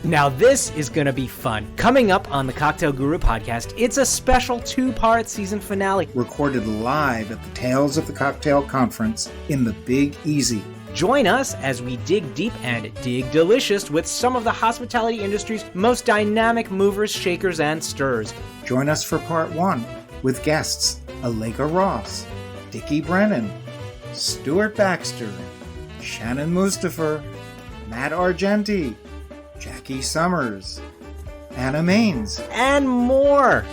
Now this is going to be fun. Coming up on the Cocktail Guru podcast, it's a special 2-part season finale. Recorded live at the Tales of the Cocktail Conference in the Big Easy. Join us as we dig deep and dig delicious with some of the hospitality industry's most dynamic movers, shakers, and stirrers. Join us for part 1 with guests Aleka Ross, Dickie Brennan, Stuart Baxter, Shannon Mustafa, Matt Argenti, Jackie Summers, Anna Maines, and more.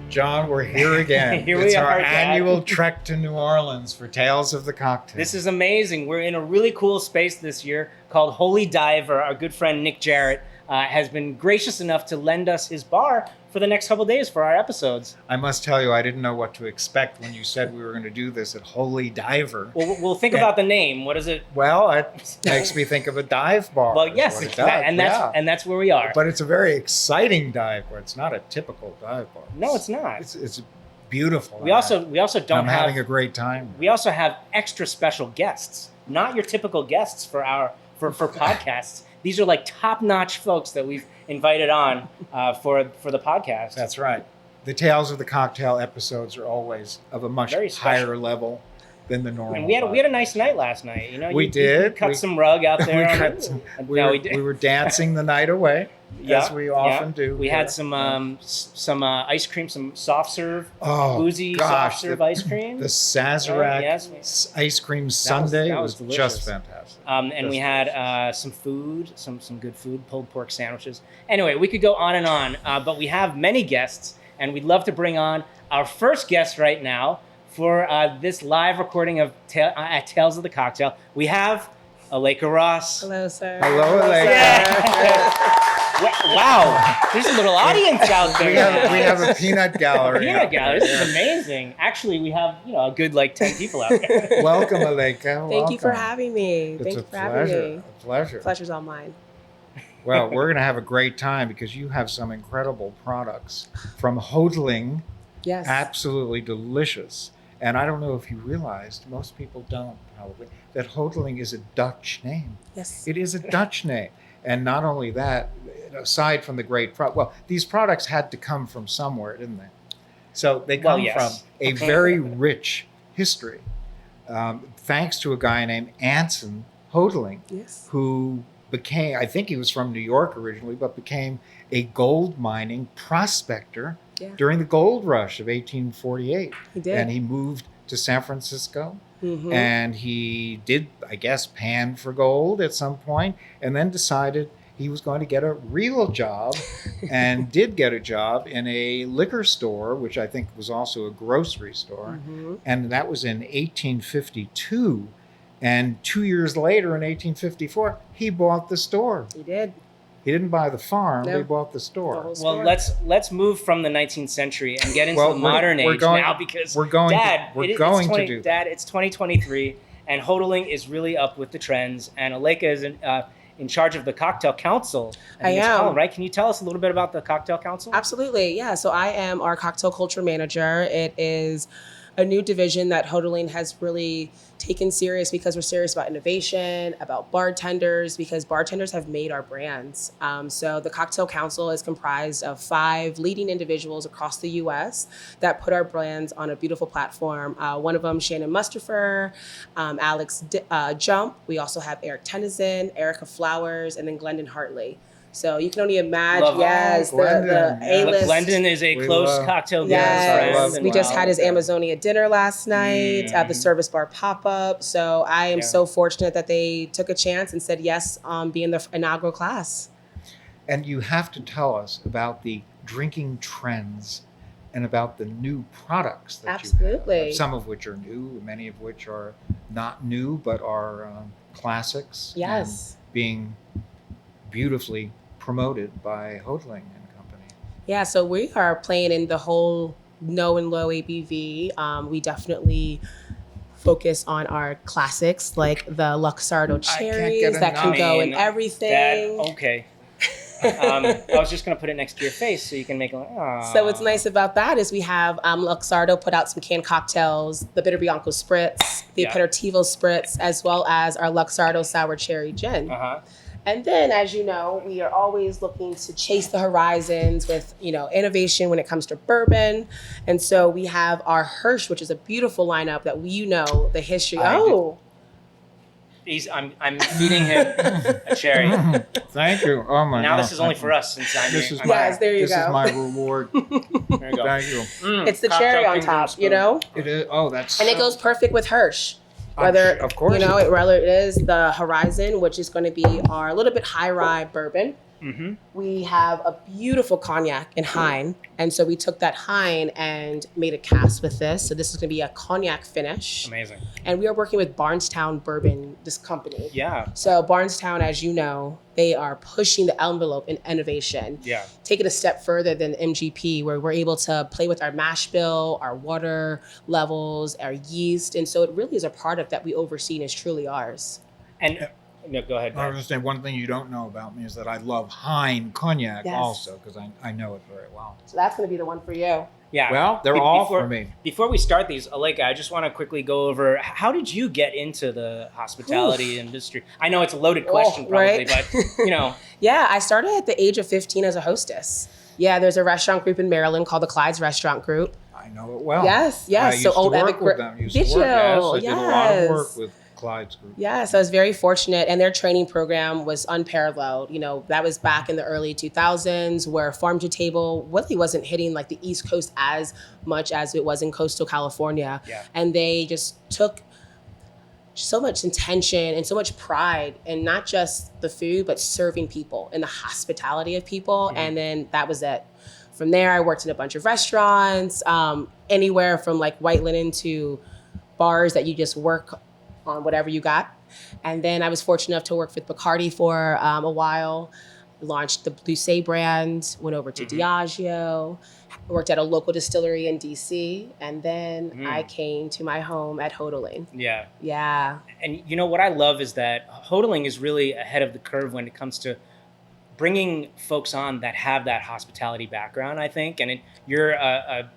John, we're here again. Here it's we our are, Dad. annual trek to New Orleans for Tales of the Cocktail. This is amazing. We're in a really cool space this year called Holy Diver. Our good friend Nick Jarrett has been gracious enough to lend us his bar for the next couple days for our episodes. I must tell you, I didn't know what to expect when you said we were going to do this at Holy Diver. Well, we'll think about the name. What is it? Well, it makes me think of a dive bar. Well, yes, is what it does. and that's where we are. But it's a very exciting dive bar. It's not a typical dive bar. No, it's not. It's beautiful. We also don't I'm have having a great time. We also have extra special guests, not your typical guests for podcasts. These are like top-notch folks that we've invited on for the podcast. That's right. The Tales of the Cocktail episodes are always of a much higher level than the normal. And we had a nice night last night. You know, we did. You cut some rug out there. We were dancing the night away, as we often do. We had some ice cream, some soft serve, boozy soft serve ice cream. The Sazerac ice cream sundae was just fantastic. And we had some food, some good food, pulled pork sandwiches. Anyway, we could go on and on, but we have many guests, and we'd love to bring on our first guest right now for this live recording of at Tales of the Cocktail. We have Aleka Ross. Hello, sir. Hello, Aleka. Wow, there's a little audience out there. We have a peanut gallery. This is amazing. Actually, we have a good 10 people out there. Welcome, Aleka. Thank you for having me. It's a pleasure. Pleasure's all mine. Well, we're going to have a great time because you have some incredible products from Hodling. Yes. Absolutely delicious. And I don't know if you realized, most people don't probably, that Hodling is a Dutch name. Yes. It is a Dutch name. And not only that, aside from the great these products had to come from somewhere, didn't they? So they come from a very rich history, thanks to a guy named Anson Hodling, who became, I think he was from New York originally, but became a gold mining prospector during the gold rush of 1848. He did. And he moved to San Francisco. Mm-hmm. And he did, I guess, pan for gold at some point, and then decided he was going to get a real job and did get a job in a liquor store, which I think was also a grocery store. Mm-hmm. And that was in 1852. And 2 years later, in 1854, he bought the store. He did. He didn't buy the farm, he bought the store. Well, let's move from the 19th century and get into the modern age now, because Dad, it's 2023, and Hodling is really up with the trends, and Aleka is in charge of the Cocktail Council. I am. Right? Can you tell us a little bit about the Cocktail Council? Absolutely, yeah. So I am our cocktail culture manager. It is a new division that Hodling has really taken serious because we're serious about innovation, about bartenders, because bartenders have made our brands. So the Cocktail Council is comprised of 5 leading individuals across the U.S. that put our brands on a beautiful platform. One of them, Shannon Mustafa, Alex Jump. We also have Eric Tennyson, Erica Flowers, and then Glendon Hartley. So you can only imagine, the A-list. Glendon is a close cocktail friend. We just had his Amazonia dinner last night at the Service Bar pop-up. So I am so fortunate that they took a chance and said yes on being the inaugural class. And you have to tell us about the drinking trends and about the new products that you have, some of which are new, many of which are not new, but are classics. Yes. And being beautifully promoted by Hodling and Company. Yeah, so we are playing in the whole no and low ABV. We definitely focus on our classics like the Luxardo cherries that can go in everything. Okay. I was just going to put it next to your face so you can make it So what's nice about that is we have Luxardo put out some canned cocktails, the Bitter Bianco Spritz, the Aperitivo Spritz, as well as our Luxardo Sour Cherry Gin. And then, as you know, we are always looking to chase the horizons with, innovation when it comes to bourbon. And so we have our Hirsch, which is a beautiful lineup that the history. I'm feeding him a cherry. Thank you. Oh my Now God. this is only for us since I'm This here. is my, there you this go. is my reward. There you go. Thank you. It's the cherry on top, It is. Oh, that's. And it goes perfect with Hirsch. Of course. Whether it is the Horizon, which is going to be our little bit high rye bourbon. We have a beautiful cognac in Hein. And so we took that Hein and made a cast with this. So this is going to be a cognac finish. Amazing. And we are working with Barnestown Bourbon, this company. Yeah. So Barnestown, as you know, they are pushing the envelope in innovation. Yeah. Take it a step further than MGP, where we're able to play with our mash bill, our water levels, our yeast. And so it really is a product that we oversee and is truly ours. And no, go ahead. I was going to say one thing you don't know about me is that I love Hein cognac also because I know it very well. So that's going to be the one for you. Yeah. Well, they're all for me. Before we start these, Aleka, I just want to quickly go over how did you get into the hospitality industry? I know it's a loaded question, probably, right? but Yeah, I started at the age of 15 as a hostess. Yeah, there's a restaurant group in Maryland called the Clyde's Restaurant Group. I know it well. Yes. I used to work with them. Did you? I did a lot of work with Clyde's group. Yeah, so I was very fortunate, and their training program was unparalleled. That was back in the early 2000s, where farm to table really wasn't hitting like the East Coast as much as it was in coastal California. Yeah. And they just took so much intention and so much pride in not just the food, but serving people and the hospitality of people. And then that was it. From there, I worked in a bunch of restaurants, anywhere from like white linen to bars that you just work on whatever you got. And then I was fortunate enough to work with Bacardi for a while, launched the Lucé brand, went over to Diageo, worked at a local distillery in DC, and then I came to my home at Hoteling. Yeah. Yeah. And what I love is that Hoteling is really ahead of the curve when it comes to bringing folks on that have that hospitality background, I think. And you're a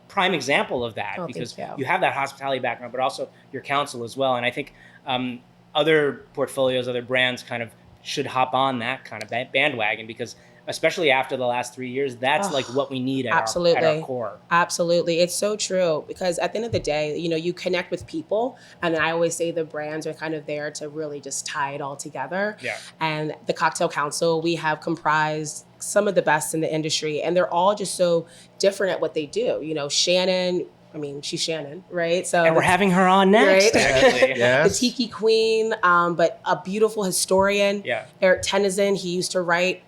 prime example of that because you have that hospitality background, but also your counsel as well. And I think other portfolios, other brands kind of should hop on that kind of bandwagon because especially after the last 3 years, that's like what we need at our core. Absolutely. It's so true because at the end of the day, you connect with people. And then I always say the brands are kind of there to really just tie it all together. Yeah. And the Cocktail Council, we have comprised some of the best in the industry, and they're all just so different at what they do. Shannon, she's Shannon, right? So, and we're having her on next, right? actually. Yes. The Tiki Queen, but a beautiful historian. Yeah. Eric Tennyson, he used to write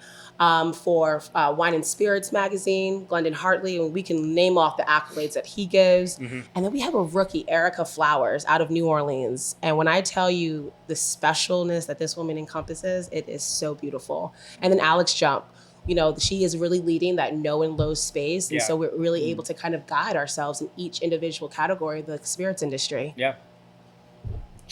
for Wine and Spirits magazine, Glendon Hartley, and we can name off the accolades that he gives. And then we have a rookie, Erica Flowers, out of New Orleans. And when I tell you the specialness that this woman encompasses, it is so beautiful. And then Alex Jump, she is really leading that no and low space. And so we're really able to kind of guide ourselves in each individual category of the spirits industry. Yeah.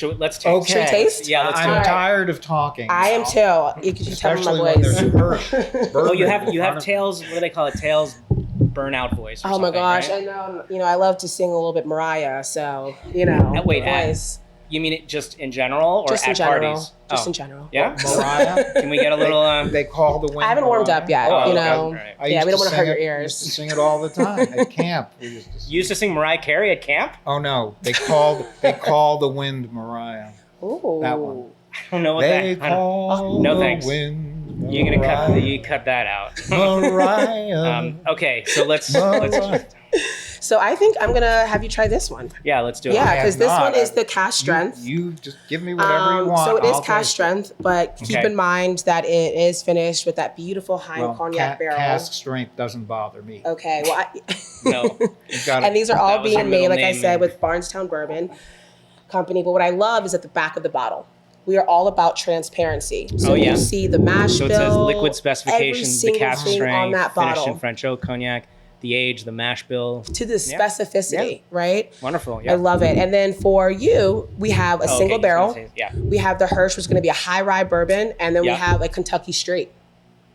Let's taste. Should we taste? Yeah, let's do I'm it. tired of talking. I am too. You can tell my Especially when there's a voice. Well, you have Tails. What do they call it? Tails burnout voice. Or Oh my something, gosh, right? I know. I love to sing a little bit Mariah, so Wait, voice. You mean it just in general, or Just in at general. parties? Just in general. Yeah. Mariah. Can we get a little? They call the wind. I haven't warmed up yet. Oh, okay. Right. I Yeah, used we don't to want to hurt sing your it- ears. Used to sing it all the time at camp. We used to sing. You used to sing Mariah Carey at camp? Oh no, they call the wind Mariah. Ooh. That one. I don't know what They that. I don't- call no the thanks. wind. You're gonna Mariah. cut that out. Mariah. Okay, so let's So I think I'm gonna have you try this one. yeah, let's do it. Yeah, have because this not. one is the cast strength. You just give me whatever you want. So it is I'll cast taste it. strength, but keep Okay. in mind that it is finished with that beautiful Hein Well, cognac barrel. cask strength doesn't bother me. Okay, well, No. You got and these are That all was your being made, middle like I name. said, with Barnestown Bourbon Company. But what I love is at the back of the bottle. We are all about transparency. So Oh, yeah. you see the mash So bill. it says liquid every specifications, the single cask thing strength, on that finished bottle. in French oak cognac, the age, the mash bill. To the specificity, right? Wonderful. Yeah. I love it. And then for you, we have a single barrel. Yeah. We have the Hirsch, which is going to be a high rye bourbon, and then we have a Kentucky Straight.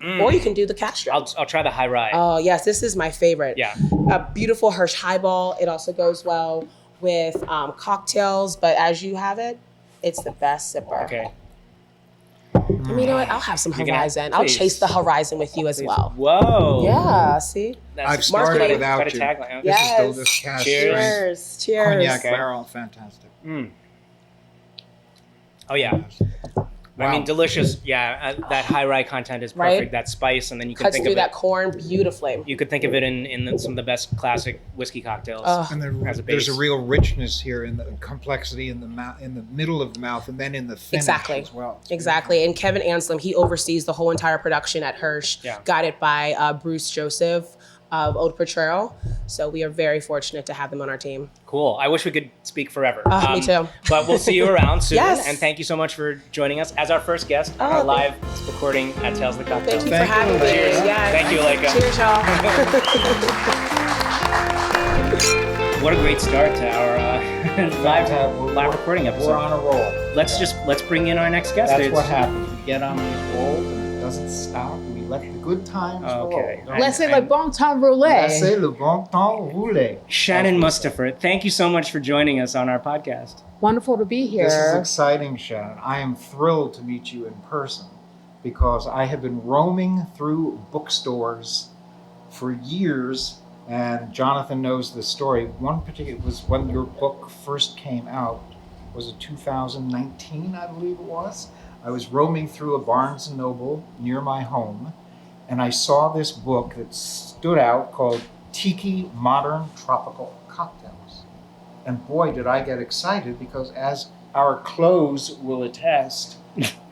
Or you can do the Castro. I'll try the high rye. Oh yes, this is my favorite. Yeah. A beautiful Hirsch highball. It also goes well with cocktails, but as you have it, it's the best sipper. Okay. I mean, you know what? I'll have some Horizon. I'll chase the Horizon with you as well. Whoa. Yeah, see? I've started marketing. without you. Tagline. This Yes. is this cast Cheers. Cheers. cognac barrel, fantastic. Oh yeah. Wow. I mean, delicious. Yeah, that high rye content is perfect. Right? That spice, and then you can Cuts think through of it. that corn beautifully. You could think of it in some of the best classic whiskey cocktails. And as a there's a base. real richness here in the complexity in the in the middle of the mouth, and then in the finish as well. Exactly. And Kevin Anselm, he oversees the whole entire production at Hirsch, guided by Bruce Joseph of Old Potrero. So we are very fortunate to have them on our team. Cool. I wish we could speak forever. Me too. But we'll see you around soon. Yes. And thank you so much for joining us as our first guest on our live recording at Tales of the Cocktail. Thank you for having me. Cheers. Yes. Thank you, Leica. Cheers, y'all. What a great start to our live recording episode. We're on a roll. Let's bring in our next guest. That's what happens. We get on these rolls and it doesn't stop. We let the good times Okay. roll. Laissez le bon temps rouler. Laissez le bon temps rouler. Shannon Mustafa, thank you so much for joining us on our podcast. Wonderful to be here. This is exciting, Shannon. I am thrilled to meet you in person because I have been roaming through bookstores for years, and Jonathan knows the story. One particular was when your book first came out. Was it 2019, I believe it was? I was roaming through a Barnes & Noble near my home, and I saw this book that stood out called Tiki Modern Tropical Cocktails. And boy, did I get excited, because as our clothes will attest,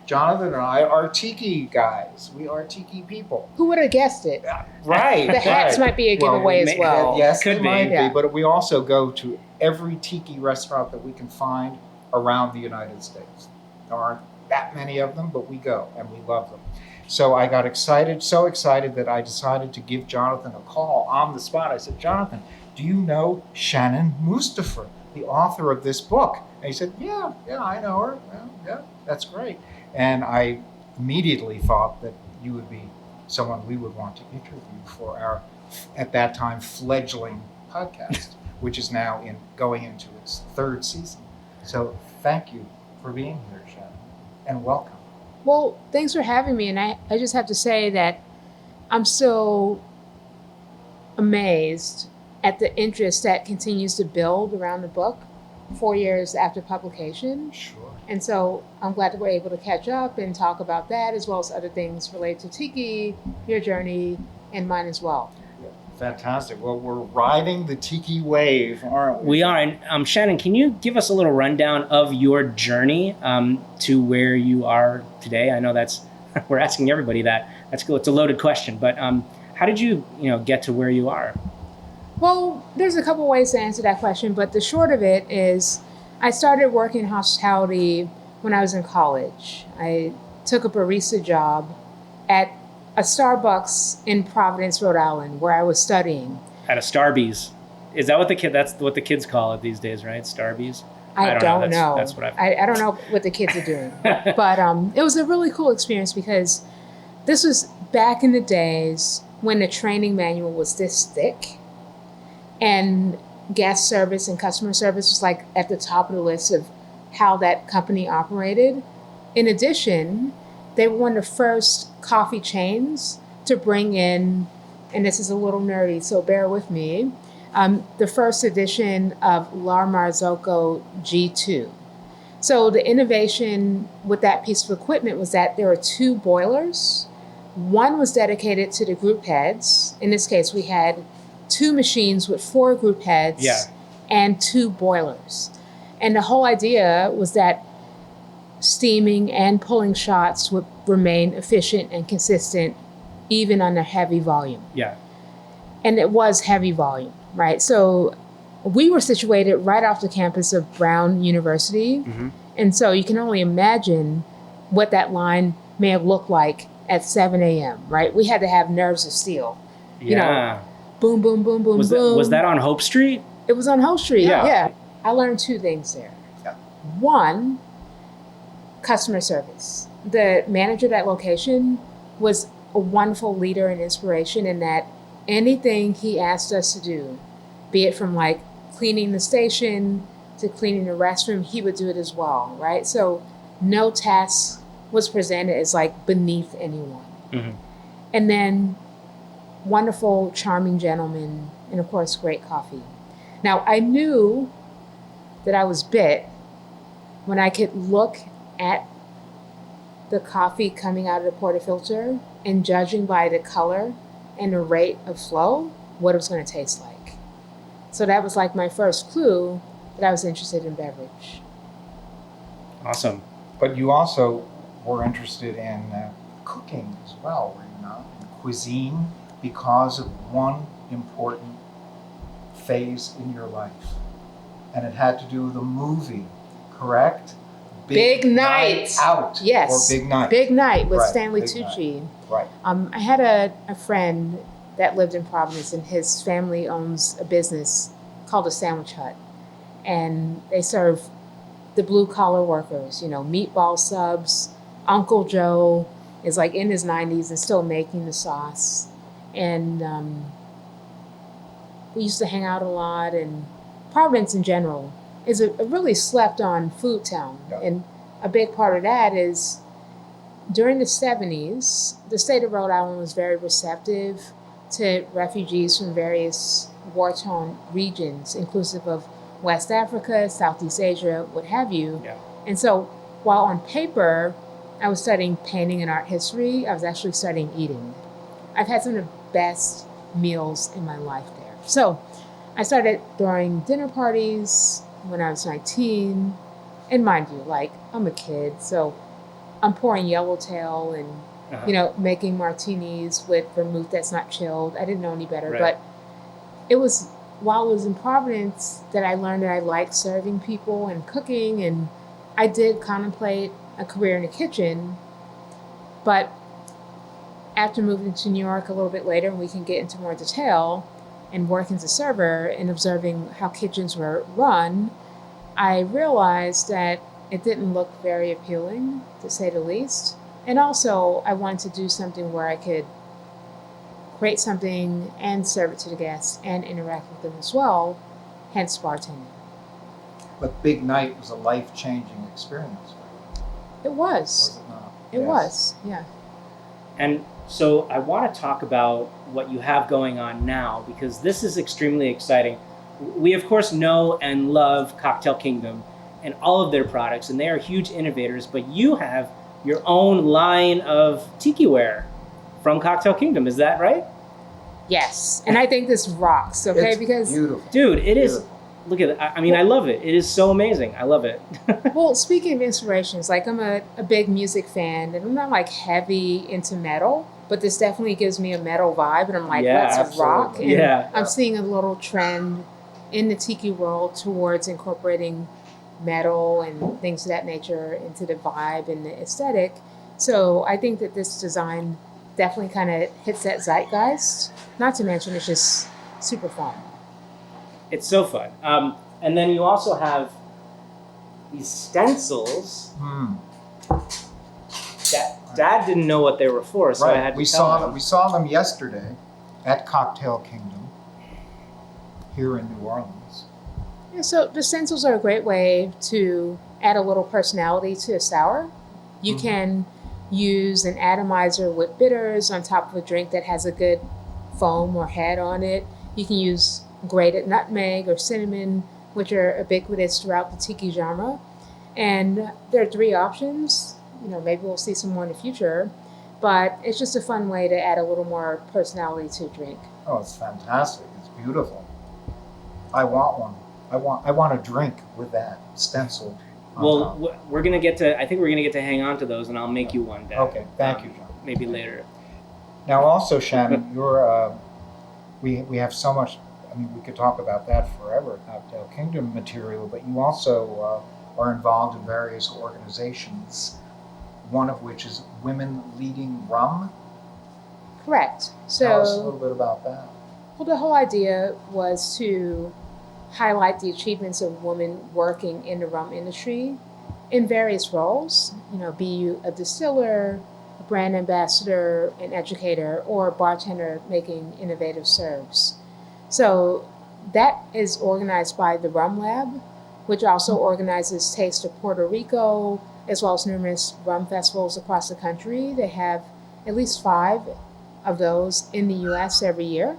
Jonathan and I are tiki guys. We are tiki people. Who would have guessed it? Right. The hats might be a giveaway as well. Yes, Could they be. might Yeah. be, but we also go to every tiki restaurant that we can find around the United States. There aren't that many of them, but we go and we love them. So I got excited, so excited that I decided to give Jonathan a call on the spot. I said, Jonathan, do you know Shannon Mustafa, the author of this book? And he said, yeah, I know her. Well, yeah, that's great. And I immediately thought that you would be someone we would want to interview for our, at that time, fledgling podcast, which is now going into its third season. So thank you for being here, Shannon, and welcome. Well, thanks for having me. And I just have to say that I'm so amazed at the interest that continues to build around the book 4 years after publication. Sure. And so I'm glad that we're able to catch up and talk about that, as well as other things related to Tiki, your journey, and mine as well. Fantastic. Well, we're riding the tiki wave, aren't we? We are. And Shannon, can you give us a little rundown of your journey to where you are today? I know that's we're asking everybody that. That's cool. It's a loaded question, but how did you get to where you are? Well, there's a couple ways to answer that question, but the short of it is I started working in hospitality when I was in college. I took a barista job at a Starbucks in Providence, Rhode Island, where I was studying. At a Starbucks. Is that what that's what the kids call it these days, right? Starbucks? I don't know. That's what I don't know what the kids are doing. But it was a really cool experience because this was back in the days when the training manual was this thick, and guest service and customer service was like at the top of the list of how that company operated. In addition, they were one of the first coffee chains to bring in, and this is a little nerdy, so bear with me, the first edition of La Marzocco G2. So the innovation with that piece of equipment was that there were two boilers. One was dedicated to the group heads. In this case, we had two machines with 4 group heads and 2 boilers. And the whole idea was that steaming and pulling shots would remain efficient and consistent even under heavy volume. Yeah. And it was heavy volume, right? So we were situated right off the campus of Brown University. Mm-hmm. And so you can only imagine what that line may have looked like at 7 a.m., right? We had to have nerves of steel. Yeah. boom, boom, boom, boom, Was boom. was that on Hope Street? It was on Hope Street. Yeah. Yeah. I learned two things there. Yeah. One, customer service. The manager of that location was a wonderful leader and inspiration in that anything he asked us to do, be it from like cleaning the station to cleaning the restroom, he would do it as well, right? So no task was presented as like beneath anyone. Mm-hmm. And then wonderful, charming gentleman, and of course, great coffee. Now, I knew that I was bit when I could look at the coffee coming out of the portafilter and judging by the color and the rate of flow, what it was going to taste like. So that was like my first clue that I was interested in beverage. Awesome. But you also were interested in cooking as well, were you not? In cuisine, because of one important phase in your life. And it had to do with a movie, correct? Big Night. Out. Yes. Or Big Night. Big Night with Right, Stanley Big Tucci. Right. I had a friend that lived in Providence, and his family owns a business called a Sandwich Hut. And they serve the blue collar workers, meatball subs. Uncle Joe is like in his 90s and still making the sauce. And we used to hang out a lot, and Providence in general is a really slept on food town. Yeah. And a big part of that is during the 70s, the state of Rhode Island was very receptive to refugees from various war-torn regions, inclusive of West Africa, Southeast Asia, what have you. Yeah. And so while on paper, I was studying painting and art history, I was actually studying eating. I've had some of the best meals in my life there. So I started throwing dinner parties when I was 19. And mind you, like, I'm a kid, so I'm pouring yellowtail and, making martinis with vermouth that's not chilled. I didn't know any better. Right. But it was while I was in Providence that I learned that I liked serving people and cooking. And I did contemplate a career in the kitchen. But after moving to New York a little bit later, and we can get into more detail, and working as a server and observing how kitchens were run, I realized that it didn't look very appealing, to say the least. And also, I wanted to do something where I could create something and serve it to the guests and interact with them as well, hence bartending. But Big Night was a life-changing experience for you, It was was. it not? It Yes. was, yeah. And so I want to talk about what you have going on now, because this is extremely exciting. We, of course, know and love Cocktail Kingdom and all of their products, and they are huge innovators, but you have your own line of tiki ware from Cocktail Kingdom. Is that right? Yes. And I think this rocks, okay? It's Because, beautiful. Dude, it is. Beautiful. Look at it. I mean, I love it. It is so amazing. I love it. well, speaking of inspirations, like I'm a big music fan, and I'm not like heavy into metal, but this definitely gives me a metal vibe, and I'm like, Yeah, let's absolutely. rock. And Yeah. I'm seeing a little trend in the tiki world towards incorporating metal and things of that nature into the vibe and the aesthetic. So I think that this design definitely kind of hits that zeitgeist. Not to mention it's just super fun. It's so fun. And then you also have these stencils. Dad didn't know what they were for, so I had to We tell saw him. we saw them yesterday at Cocktail Kingdom here in New Orleans. Yeah, so the stencils are a great way to add a little personality to a sour. You can use an atomizer with bitters on top of a drink that has a good foam or head on it. You can use grated nutmeg or cinnamon, which are ubiquitous throughout the tiki genre. And there are 3 options. Maybe we'll see some more in the future, but it's just a fun way to add a little more personality to a drink. Oh, it's fantastic. It's beautiful. I want one. I want a drink with that stencil on Well, top. we're gonna get to. I think we're gonna get to hang on to those, and I'll make you one, Dad. Okay, thank you, John. Maybe later. Now, also, Shannon, you're we have so much. I mean, we could talk about that forever, Cocktail Kingdom material. But you also are involved in various organizations. One of which is Women Leading Rum. Correct. Tell us a So, little bit about that. Well, the whole idea was to highlight the achievements of women working in the rum industry in various roles. Be you a distiller, a brand ambassador, an educator, or a bartender making innovative serves. So that is organized by the Rum Lab, which also organizes Taste of Puerto Rico, as well as numerous rum festivals across the country. They have at least 5 of those in the U.S. every year.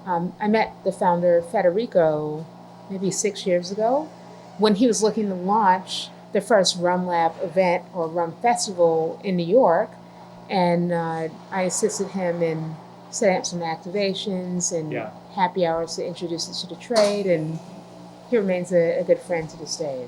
I met the founder, Federico, maybe 6 years ago, when he was looking to launch the first Rum Lab event or rum festival in New York. And I assisted him in setting up some activations and happy hours to introduce it to the trade. And he remains a good friend to this day.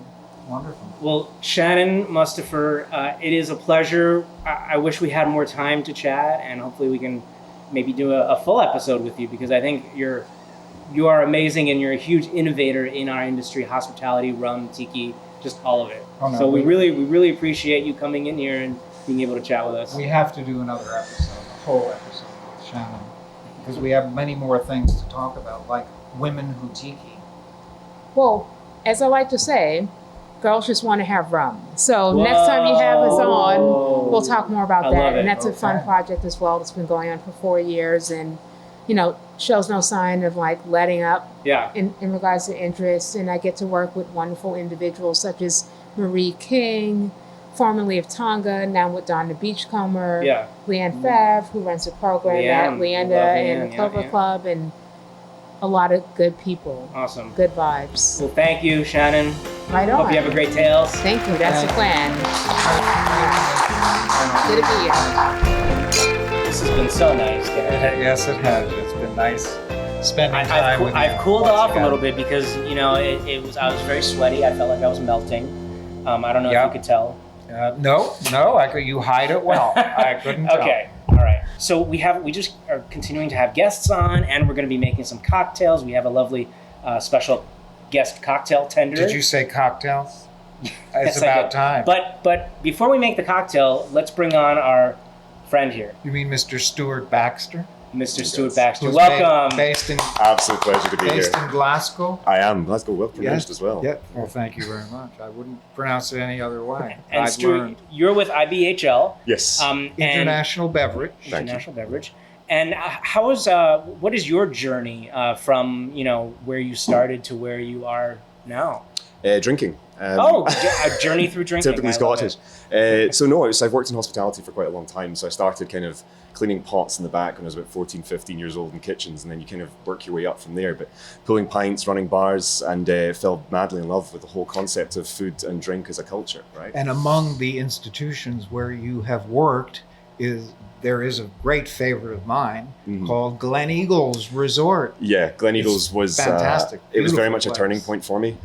Wonderful. Well, Shannon Mustafer, it is a pleasure. I wish we had more time to chat, and hopefully we can maybe do a full episode with you, because I think you are amazing, and you're a huge innovator in our industry, hospitality, rum, tiki, just all of it. Oh, no, so we really appreciate you coming in here and being able to chat with us. We have to do another episode, a whole episode with Shannon, because we have many more things to talk about, like women who tiki. Well, as I like to say, girls just want to have rum. So next time you have us on, we'll talk more about that. And that's a fun project as well. It's been going on for 4 years, and shows no sign of letting up in regards to interest. And I get to work with wonderful individuals such as Marie King, formerly of Tonga, now with Don the Beachcomber, Leanne Favre, who runs the program at Leanda and the Clover Club, and a lot of good people. Awesome. Good vibes. Well, thank you, Shannon. Right on. Hope you have a great tales. Thank you. That's the plan. Good to be here. This has been so nice, guys. Yes, it has. It's been nice spending time with you. I've cooled off a little bit because I was very sweaty. I felt like I was melting. I don't know if you could tell. No, you hide it well. I couldn't tell. Okay, all right. So we just are continuing to have guests on, and we're going to be making some cocktails. We have a lovely special guest cocktail tender. Did you say cocktails? It's Yes, about time. But before we make the cocktail, let's bring on our friend here, You mean Mr. Stuart Baxter? Mr. Stuart Baxter. Who's Welcome. Based in Absolute pleasure to be here. based in Glasgow. I am. Glasgow, well pronounced as well. Yeah. Well, thank you very much. I wouldn't pronounce it any other way. And I've Stuart, learned. you're with IBHL. Yes. And International Beverage. International Beverage. And what is your journey from where you started to where you are now? Drinking. A journey through drinking. Typically Scottish. I've worked in hospitality for quite a long time. So I started kind of cleaning pots in the back when I was about 14, 15 years old in kitchens, and then you kind of work your way up from there. But pulling pints, running bars, and fell madly in love with the whole concept of food and drink as a culture, right? And among the institutions where you have worked there is a great favorite of mine called Glen Eagles Resort. Yeah, Glen Eagles was fantastic. It was very Beautiful much a turning point for me.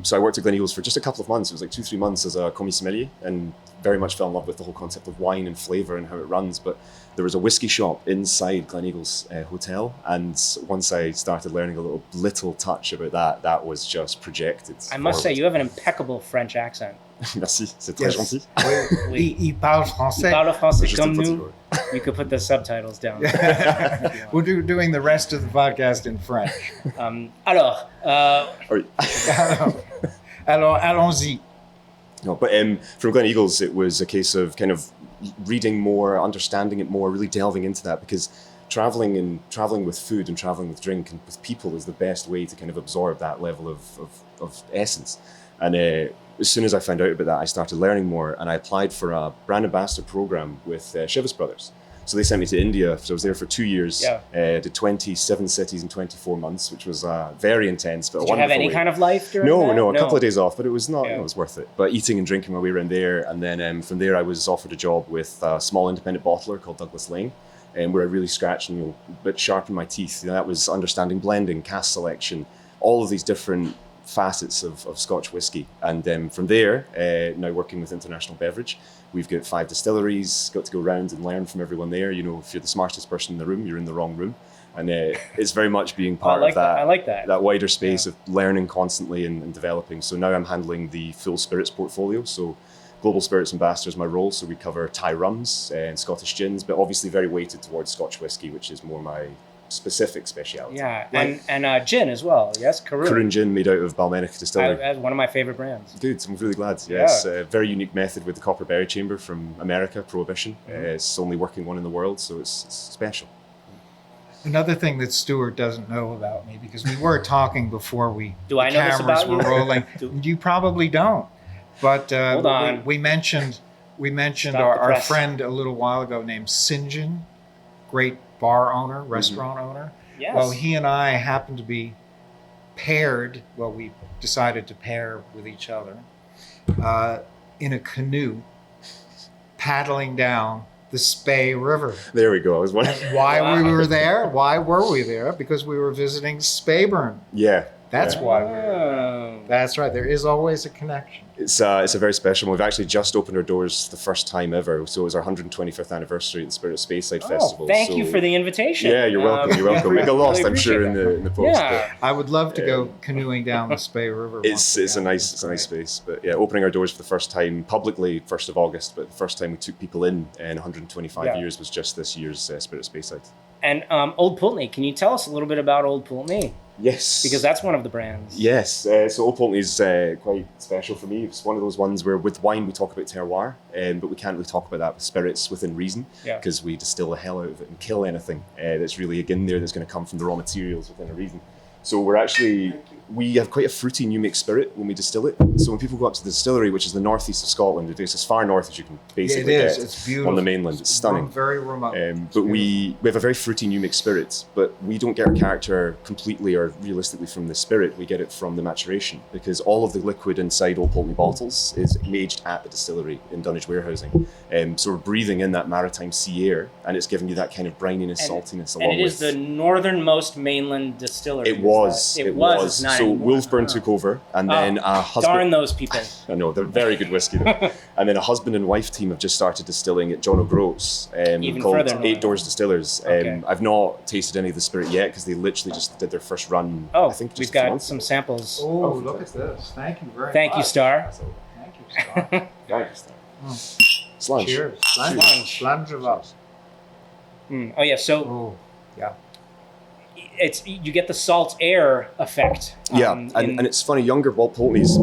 So I worked at Glen Eagles for just a couple of months. It was like 2-3 months as a commis sommelier, and very much fell in love with the whole concept of wine and flavour and how it runs. But there was a whiskey shop inside Glen Eagles Hotel, and once I started learning a little touch about that was just projected. I must say, you have an impeccable French accent. Merci, c'est très gentil. Oui. Il parle français. Il parle français Juste comme un petit nous. peu. You could put the subtitles down. We're doing the rest of the podcast in French. Alors, Oui. Alors, allons-y. No, but from Glen Eagles, it was a case of kind of reading more, understanding it more, really delving into that, because traveling with food and traveling with drink and with people is the best way to kind of absorb that level of essence. And as soon as I found out about that, I started learning more, and I applied for a brand ambassador program with Chivas Brothers. So they sent me to India. So I was there for 2 years, did 27 cities in 24 months, which was very intense. But did you have any kind of life during that? No, a couple of days off, but it was not. It was worth it. But eating and drinking my way around there, and then from there I was offered a job with a small independent bottler called Douglas Lane, where I really scratched and sharpened my teeth. That was understanding blending, cask selection, all of these different facets of Scotch whisky. And from there, now working with International Beverage, we've got 5 distilleries, got to go around and learn from everyone there. If you're the smartest person in the room, you're in the wrong room. And it's very much being part of that. I like that. That wider space of learning constantly and developing. So now I'm handling the full spirits portfolio. So Global Spirits Ambassador is my role. So we cover Thai rums and Scottish gins, but obviously very weighted towards Scotch whisky, which is more specific speciality. Yeah, Like, and gin as well. Yes, Karun gin made out of Balmenica Distillery. That's one of my favorite brands. Good, I'm really glad. Yeah. Yes, a very unique method with the copper berry chamber from America, Prohibition. It's only working one in the world, so it's special. Another thing that Stuart doesn't know about me, because we were talking before Do I know this cameras about were you? rolling. You probably don't, but Hold on. we mentioned Stop the our press. friend a little while ago named Sinjin, great bar owner, restaurant owner. Yes. Well, he and I happened to be paired. Well, we decided to pair with each other in a canoe, paddling down the Spey River. There we go. I was wondering. Why we were there? Why were we there? Because we were visiting Speyburn. Yeah. That's yeah. why we were there. That's right. There is always a connection. It's a very special one. We've actually just opened our doors the first time ever. So it was our 125th anniversary at the Spirit of Speyside Festival. Thank so, you for the invitation. Yeah, you're welcome. You're welcome. We got lost, Really I'm sure, in appreciate the post. Yeah. I would love to go canoeing down the Spey River. It's a nice space, but yeah, opening our doors for the first time publicly 1st of August, but the first time we took people in 125 years was just this year's Spirit of Speyside. And Old Pulteney, can you tell us a little bit about Old Pulteney? Yes, Because that's one of the brands. Yes, so Old Pulteney is quite special for me. It's one of those ones where with wine we talk about terroir, but we can't really talk about that with spirits within reason, because we distill the hell out of it and kill anything that's really in there that's going to come from the raw materials within a reason. So we have quite a fruity new make spirit when we distill it. So when people go up to the distillery, which is the northeast of Scotland, it's as far north as you can basically get It's beautiful. on the mainland. It's stunning. Very remote. But we have a very fruity new make spirit, but we don't get our character completely or realistically from the spirit. We get it from the maturation, because all of the liquid inside Old Pulteney bottles is aged at the distillery in Dunnage warehousing. So we're breathing in that maritime sea air, and it's giving you that kind of brininess, saltiness. And it is the northernmost mainland distillery. It was. It was. It's not so anymore. Wolfburn took over, and then a husband. Darn those people. I know, they're very good whiskey though. And then a husband and wife team have just started distilling at John O'Groats, Even called further north. Eight Doors Distillers. Okay. I've not tasted any of the spirit yet because they literally just did their first run. Oh, I think just we've a few got months some ago. samples. Oh, look at this. Thank you very much. Thank you, Star. Thank you, Star. Thanks. Slunge. Cheers. Slunge. Slunge of us. Oh yeah, so Oh, yeah. you get the salt air effect. Yeah, and it's funny, younger Old Pulteneys,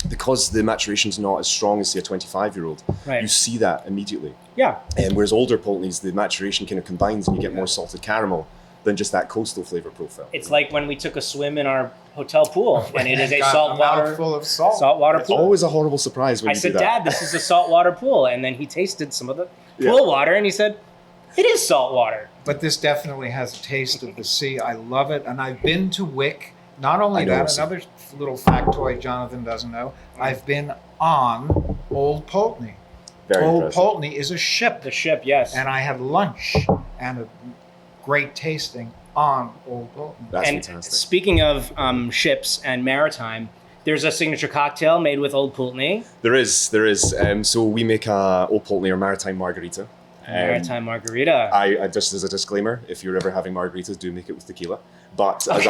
because the maturation's not as strong as say a 25-year-old, Right. you see that immediately. Yeah. Whereas older Pulteneys, the maturation kind of combines and you get more salted caramel than just that coastal flavor profile. It's like when we took a swim in our hotel pool, and it is a Got saltwater mouthful of salt. saltwater It's pool. always a horrible surprise when I you said, do that. Dad, this is a saltwater pool, and then he tasted some of the pool water, and he said, it is saltwater. But this definitely has a taste of the sea. I love it. And I've been to Wick. Not only I know that, it's- another little factoid Jonathan doesn't know. I've been on Old Pulteney. Very Old impressive. Pulteney is a ship. The ship, yes. And I had lunch and a great tasting on Old Pulteney. That's And fantastic. speaking of ships and maritime, there's a signature cocktail made with Old Pulteney, There is. So we make a Old Pulteney or Maritime Margarita. maritime margarita. I just as a disclaimer, if you're ever having margaritas, do make it with tequila. But as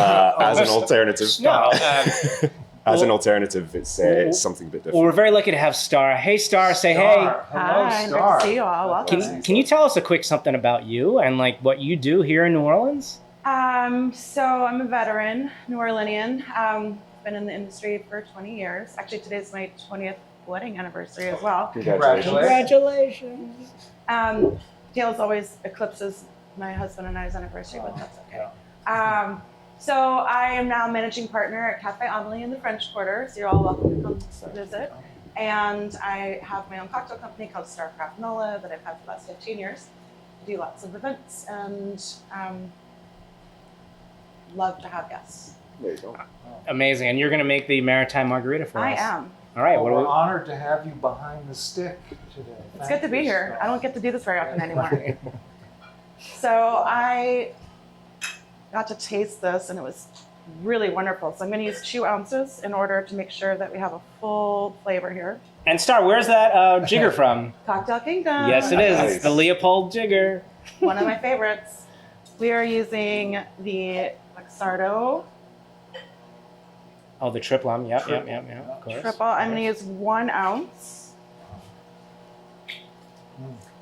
an alternative, No, as an alternative, it's something a bit well, different. we're very lucky to have Star. Hey, Star, say Hello, Hi, Star. good to see you all. Welcome. Can you tell us a quick something about you and like what you do here in New Orleans? So I'm a veteran, New Orleanian. Been in the industry for 20 years. Actually, today's my 20th wedding anniversary as well. Congratulations. Tails always eclipses my husband and I's anniversary, but that's okay. So I am now managing partner at Cafe Amelie in the French Quarter, so you're all welcome to come visit. And I have my own cocktail company called Starcraft Nola that I've had for the last 15 years. I do lots of events and love to have guests. There you go. Amazing. And you're going to make the maritime margarita for I us. am. All right. Well, What do we're we, honored to have you behind the stick today. It's good to be here. I don't get to do this very often anymore. So I got to taste this and it was really wonderful. So I'm going to use 2 ounces in order to make sure that we have a full flavor here. and Star, where's that jigger from? Cocktail Kingdom. Yes, it is. Nice. It's the Leopold jigger. One of my favorites. We are using the Luxardo Oh, the triplum. Yep. Of course. triple. I'm going to use 1 ounce.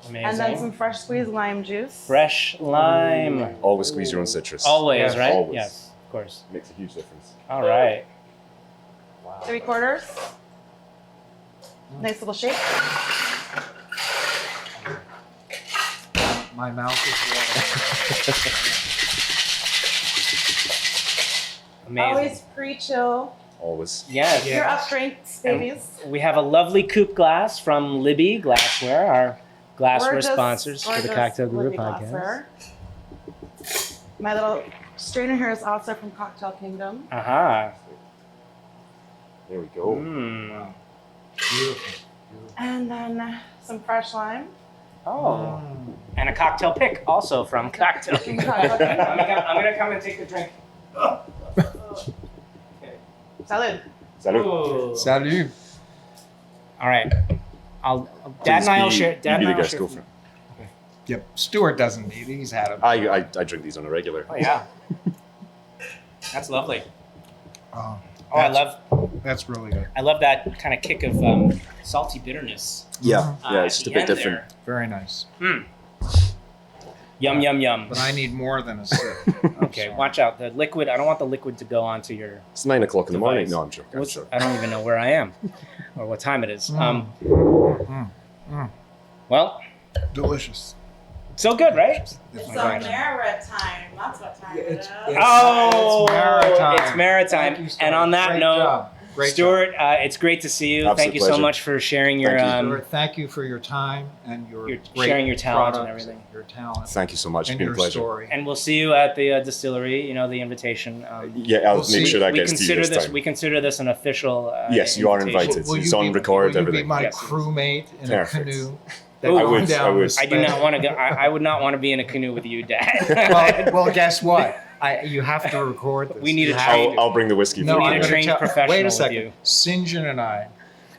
Amazing. And then some fresh squeezed lime juice. Fresh lime. Always squeeze your own citrus. Always, Yes, right? always. Yes, of course. Makes a huge difference. All right. 3/4. Nice little shake. My mouth is watering. Amazing. Always pre-chill Always. Yes. your up drinks, babies. We have a lovely coupe glass from Libby Glassware, our glassware Gorgeous, sponsors for the gorgeous Cocktail Guru Libby podcast. glassware. My little strainer here is also from Cocktail Kingdom. Aha. There we go. Mm. Beautiful. And then some fresh lime. Oh. And a cocktail pick also from Cocktail From Kingdom. Cocktail Kingdom. I'm gonna come and take the drink. Salud. Salud. Ooh. Salut. All right. Dad and I will share. Dad You and I be the will guest. share. Go for it. Yep. Stuart doesn't need it. He's had it. I drink these on a regular. Oh yeah. That's lovely. Oh, Oh, that's really good. I love that kind of kick of salty bitterness. Yeah. at Yeah, it's just a the bit end different. there. Very nice. Yum yum yum. But I need more than a sip. Okay, watch out. The liquid. I don't want the liquid to go onto your. It's 9 o'clock in the morning. Device. No, I'm joking. I'm What's, joking. I don't even know where I am, or what time it is. Mm. Well, Delicious. so good, right? It's It's a my maritime. That's what time it is. Oh, it's maritime. it's maritime. Thank you, Stuart. And on that Great note, job. Great Stuart, it's great to see you. Absolute Thank you so pleasure. much for sharing your Thank you. Stuart, thank you for your time and your You're great sharing your talent and products everything. Your talent Thank you so much. It's and been a your pleasure. story. and we'll see you at the distillery. You know, the invitation. Yeah, I'll We'll see. make sure that we gets to you consider this this. time. We consider this an official. Yes, you are invitation. invited. Will It's you on be, record, will you everything. be my Yes. crewmate in Perfect. a canoe? Ooh. I would. Down I would. this I do thing? not want to go. I would not want to be in a canoe with you, Dad. Well, guess what? You have to record this. We need You a have train- to. I'll bring the whiskey. No, for need I'm a you. gonna trained tell- professional Wait a with second. you. St. John and I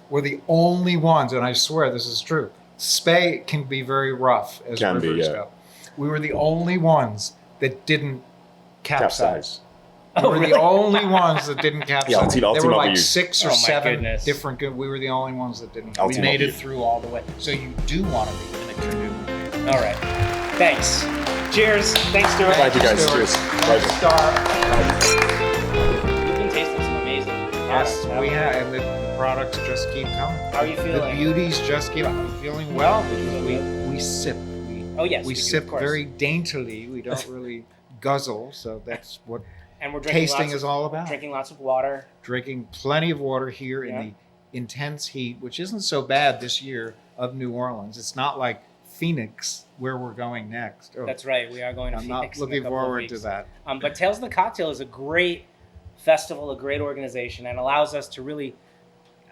were the only ones, and I swear this is true. Spey can be very rough as Can be, rivers yeah. go. We were the only ones that didn't capsize. We Oh, were really? the only ones that didn't capsize. Yeah, I'll team there up were with like you. 6 or Oh, my 7 goodness. different. We were the only ones that didn't. I'll We team up made with it you. through all the way. So you do want to be in a canoe. All right. Thanks. Cheers. Thanks, Stuart. Thank you guys. Stuart. Cheers. Pleasure. We've been tasting some amazing Yes, products. we have, and the products just keep coming. How are you The feeling? beauties just keep. I'm feeling well because we sip. Oh yes, We do, sip of course. very daintily. We don't really guzzle, so that's what And we're drinking tasting lots is of, all about. Drinking lots of water. Drinking plenty of water here Yeah. in the intense heat, which isn't so bad this year of New Orleans. It's not like Phoenix, where we're going next. Oh, That's right. We are going to I'm Phoenix not in a looking couple of forward to weeks. that. But Tales of the Cocktail is a great festival, a great organization, and allows us to really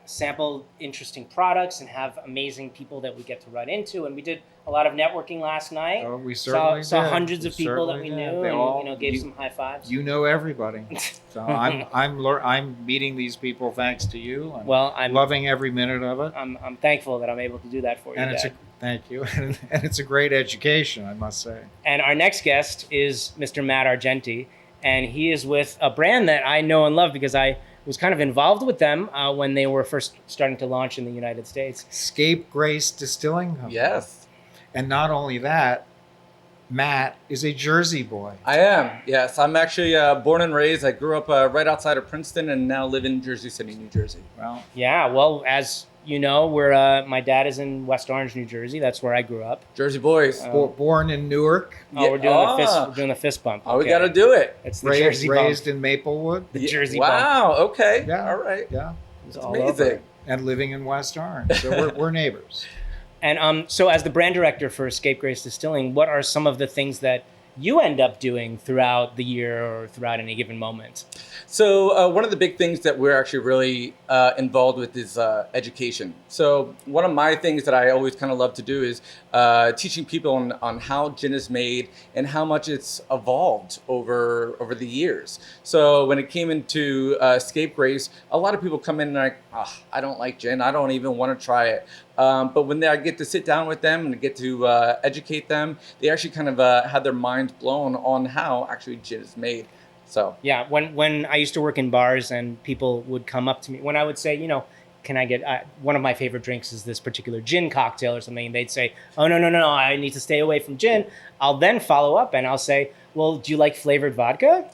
sample interesting products and have amazing people that we get to run into. And we did a lot of networking last night. Oh, we certainly saw did. hundreds We of people that we certainly knew, did. They and all- gave you- some high fives. You know everybody, so I'm meeting these people thanks to you. I'm Well, I'm loving every minute of it. I'm thankful that I'm able to do that for you. And it's Dad. thank you, and it's a great education, I must say. And our next guest is Mr. Matt Argenti, and he is with a brand that I know and love because I was kind of involved with them when they were first starting to launch in the United States. Scapegrace Distilling Company. Yes, And not only that, Matt is a Jersey boy. I am. Yes, I'm actually born and raised. I grew up right outside of Princeton and now live in Jersey City, New Jersey. Well, Yeah, well, as you know, we're my dad is in West Orange, New Jersey. That's where I grew up. Jersey boys. born in Newark, Oh, we're doing the fist. Ah. We're doing the fist bump. Oh, we Okay. got to do it. It's the raised, Jersey raised bump. in Maplewood. The Yeah, Jersey bump. Wow. Okay. Yeah. All right. Yeah, It's That's all amazing. over. and living in West Orange, so we're neighbors. And so, as the brand director for Scapegrace Distilling, what are some of the things that you end up doing throughout the year or throughout any given moment? So one of the big things that we're actually really involved with is education. So one of my things that I always kind of love to do is teaching people on how gin is made and how much it's evolved over the years. So when it came into Scapegrace, a lot of people come in and like, oh, I don't like gin. I don't even want to try it. But when I get to sit down with them and get to educate them, they actually kind of had their minds blown on how actually gin is made. So Yeah, when I used to work in bars and people would come up to me, when I would say, can I get one of my favorite drinks is this particular gin cocktail or something, and they'd say, oh, no, I need to stay away from gin. I'll then follow up and I'll say, well, do you like flavored vodka?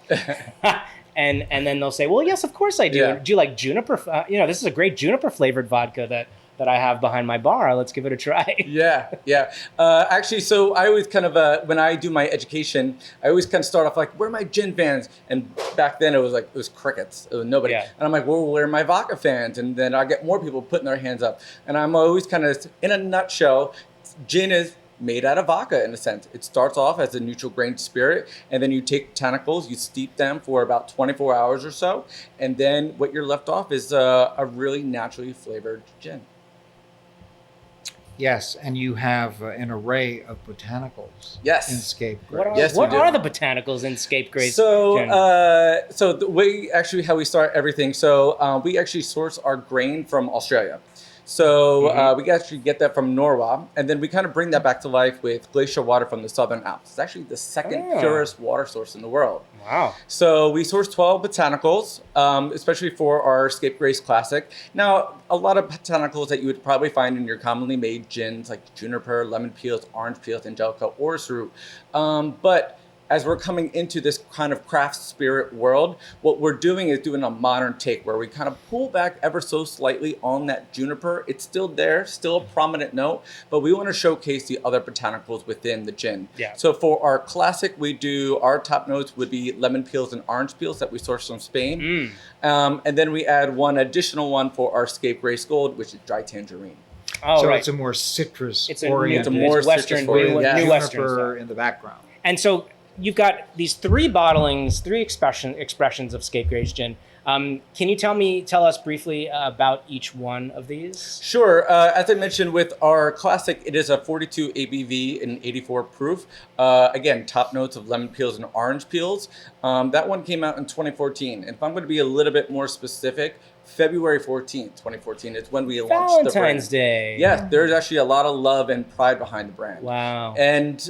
and then they'll say, well, yes, of course I do. Yeah. Do you like juniper? This is a great juniper flavored vodka that I have behind my bar. Let's give it a try. Yeah. Actually, so I always kind of, when I do my education, I always kind of start off like, where are my gin fans? And back then it was crickets. It was nobody. Yeah. And I'm like, well, where are my vodka fans? And then I get more people putting their hands up. And I'm always kind of, in a nutshell, gin is made out of vodka in a sense. It starts off as a neutral grain spirit, and then you take botanicals, you steep them for about 24 hours or so, and then what you're left off is a really naturally flavored gin. Yes, and you have an array of botanicals. Yes. In Scapegrace. What are the botanicals in Scapegrace? So, gin? so the way actually how we start everything. So we actually source our grain from Australia. So we actually get that from Norway, and then we kind of bring that back to life with glacier water from the Southern Alps. It's actually the second purest water source in the world. Wow. So we source 12 botanicals, especially for our Scapegrace Classic. Now, a lot of botanicals that you would probably find in your commonly made gins, like juniper, lemon peels, orange peels, angelica, orris root. But as we're coming into this kind of craft spirit world, what we're doing is doing a modern take where we kind of pull back ever so slightly on that juniper. It's still there, still a prominent note, but we want to showcase the other botanicals within the gin. Yeah. So for our classic, our top notes would be lemon peels and orange peels that we source from Spain. And then we add one additional one for our Scapegrace Gold, which is dry tangerine. Oh, so it's a more citrus oriented. It's a more Western, new Western juniper in the background. And so you've got these three bottlings, three expressions of Scapegrace gin. Can you tell us briefly about each one of these? Sure. As I mentioned with our classic, it is a 42 ABV and 84 proof. Again, top notes of lemon peels and orange peels. That one came out in 2014. And if I'm going to be a little bit more specific, February 14th, 2014 is when we launched the brand. Valentine's Day. Yes, there's actually a lot of love and pride behind the brand. Wow. And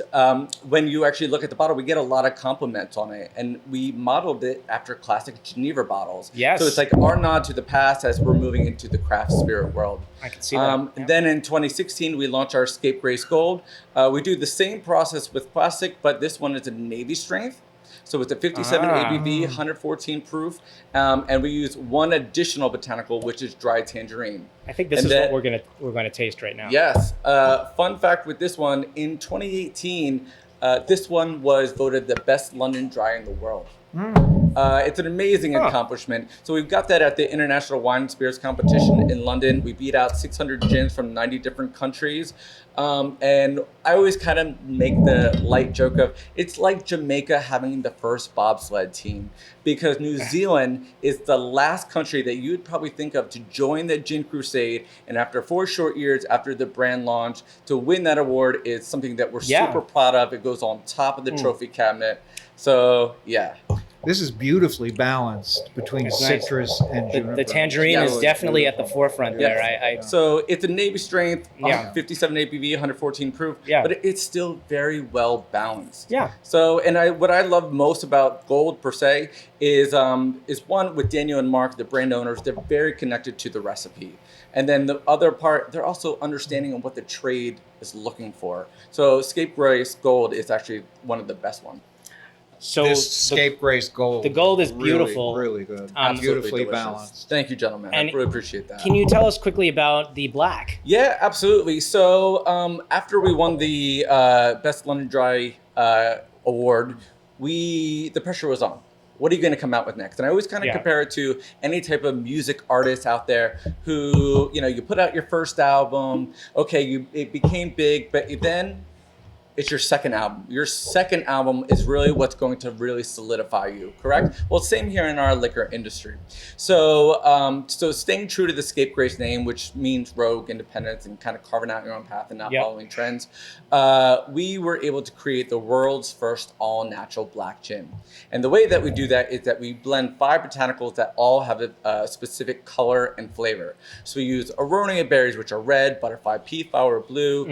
when you actually look at the bottle, we get a lot of compliments on it. And we modeled it after classic Geneva bottles. Yes. So it's like our nod to the past as we're moving into the craft spirit world. I can see that. And then in 2016, we launched our Scapegrace Gold. We do the same process with classic, but this one is a Navy strength. So it's a 57 ABV, 114 proof, and we use one additional botanical, which is dry tangerine. I think this is what we're gonna taste right now. Yes. Fun fact with this one, in 2018, this one was voted the best London dry in the world. It's an amazing accomplishment. So we've got that at the International Wine and Spirits Competition in London. We beat out 600 gins from 90 different countries. And I always kind of make the light joke of, it's like Jamaica having the first bobsled team, because New Zealand is the last country that you would probably think of to join the gin crusade. And after 4 short years after the brand launch, to win that award is something that we're super proud of. It goes on top of the trophy cabinet. So, yeah. This is beautifully balanced between citrus and juniper. The tangerine is definitely at the forefront there. So it's a Navy strength, 57 ABV, 114 proof, but it's still very well balanced. Yeah. So, and what I love most about Gold per se is one, with Daniel and Mark, the brand owners, they're very connected to the recipe. And then the other part, they're also understanding of what the trade is looking for. So Scapegrace Gold is actually one of the best ones. So this Scapegrace Gold. The gold is beautiful. Really good. Beautifully delicious. Balanced. Thank you, gentlemen. I really appreciate that. Can you tell us quickly about the black? Yeah, absolutely. So after we won the Best London Dry award, the pressure was on. What are you going to come out with next? And I always kind of compare it to any type of music artist out there who, you put out your first album, okay, it became big, but then it's your second album. Your second album is really what's going to really solidify you, correct? Well, same here in our liquor industry. So staying true to the Scapegrace name, which means rogue, independence, and kind of carving out your own path and not following trends, we were able to create the world's first all-natural black gin. And the way that we do that is that we blend 5 botanicals that all have a specific color and flavor. So we use aronia berries, which are red, butterfly pea flower blue,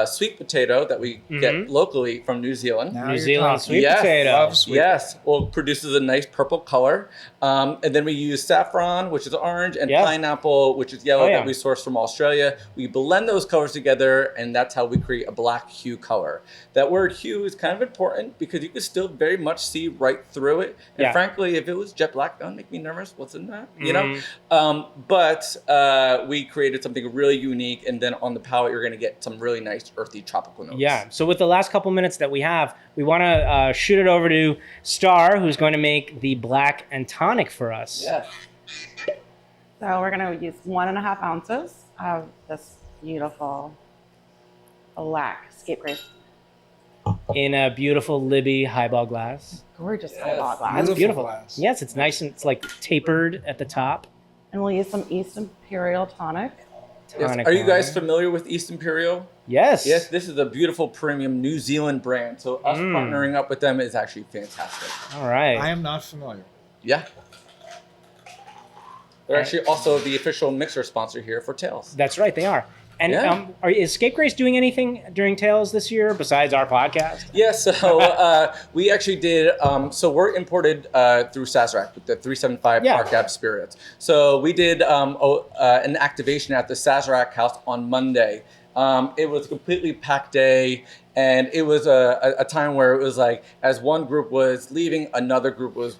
sweet potato that we get locally from New Zealand. Now New you're Zealand talking. sweet Yes. potato. Love sweet Yes, well, produces a nice purple color, and then we use saffron, which is orange, and Yeah. pineapple, which is yellow, Oh, yeah. that we source from Australia. We blend those colors together, and that's how we create a black hue color. That word "hue" is kind of important because you can still very much see right through it. And Yeah. frankly, if it was jet black, that would make me nervous. What's in that? You know. But we created something really unique, and then on the palate, you're going to get some really nice earthy tropical notes. Yeah. So with the last couple minutes that we have, we want to shoot it over to Star, who's going to make the black and tonic for us. Yeah. So we're gonna use 1.5 ounces of this beautiful black scapegrace. In a beautiful Libby highball glass. Gorgeous Yes. highball glass. That's beautiful. glass. Yes, it's nice and it's like tapered at the top. And we'll use some East Imperial tonic. Yes. Tonic Are you guys water. familiar with East Imperial? Yes. Yes, this is a beautiful premium New Zealand brand. So us Mm. partnering up with them is actually fantastic. All right. I am not familiar. Yeah. They're actually also the official mixer sponsor here for Tails. That's right, they are. And Yeah. is Scapegrace doing anything during Tales this year besides our podcast? Yeah, so we actually did, so we're imported through Sazerac with the 375 Yeah. Park Ave Spirits. So we did an activation at the Sazerac house on Monday. It was a completely packed day, and it was a time where it was like, as one group was leaving, another group was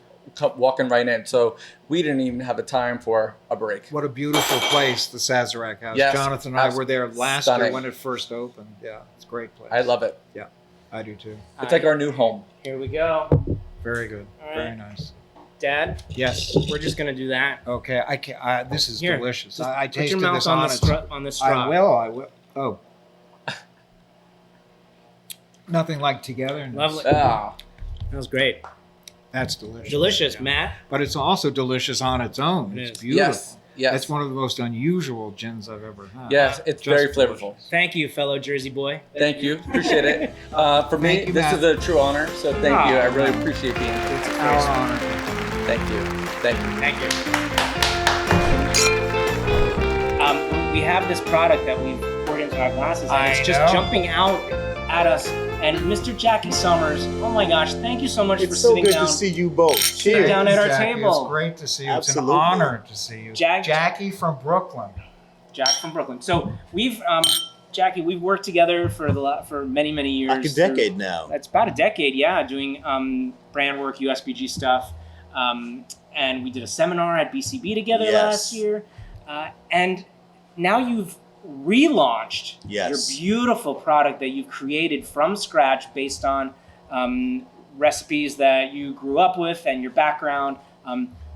walking right in. So we didn't even have a time for a break. What a beautiful place, the Sazerac House. Yes, Jonathan and I were there last year stunning. when it first opened. Yeah, it's a great place. I love it. Yeah, I do too. It's like our new home. Here we go. Very good. All Very right. nice. Dad, Yes. we're just going to do that. Okay. I can. This is Here, delicious. just I Put tasted your mouth this on on the, its. on the straw. I will. I will. Oh. Nothing like togetherness. Lovely. Ah, That was great. That's delicious. Delicious, Yeah. Matt. But it's also delicious on its own. It It's is. beautiful. yes, yes. That's one of the most unusual gins I've ever had. Yes, it's Just very delicious. flavorful. Thank you, fellow Jersey boy. Thank you. Appreciate it. For me, Thank you, this Matt. is a true honor. So thank you. I really Aw. appreciate being here. It's our honor. Thank you. Thank you. Thank you. We have this product that we've poured into our glasses, and it's just jumping out at us. And Mr. Jackie Summers, oh my gosh, thank you so much for It's so sitting good down. to see you both. Sitting down at our Jackie, table. It's great to see you. Absolutely. It's an honor to see you. Jackie from Brooklyn. Jack from Brooklyn. So we've, Jackie, we've worked together for many, many years. Like a decade now. That's about a decade, yeah, doing brand work, USBG stuff. And we did a seminar at BCB together Yes. last year. And now you've relaunched Yes. your beautiful product that you've created from scratch based on recipes that you grew up with and your background.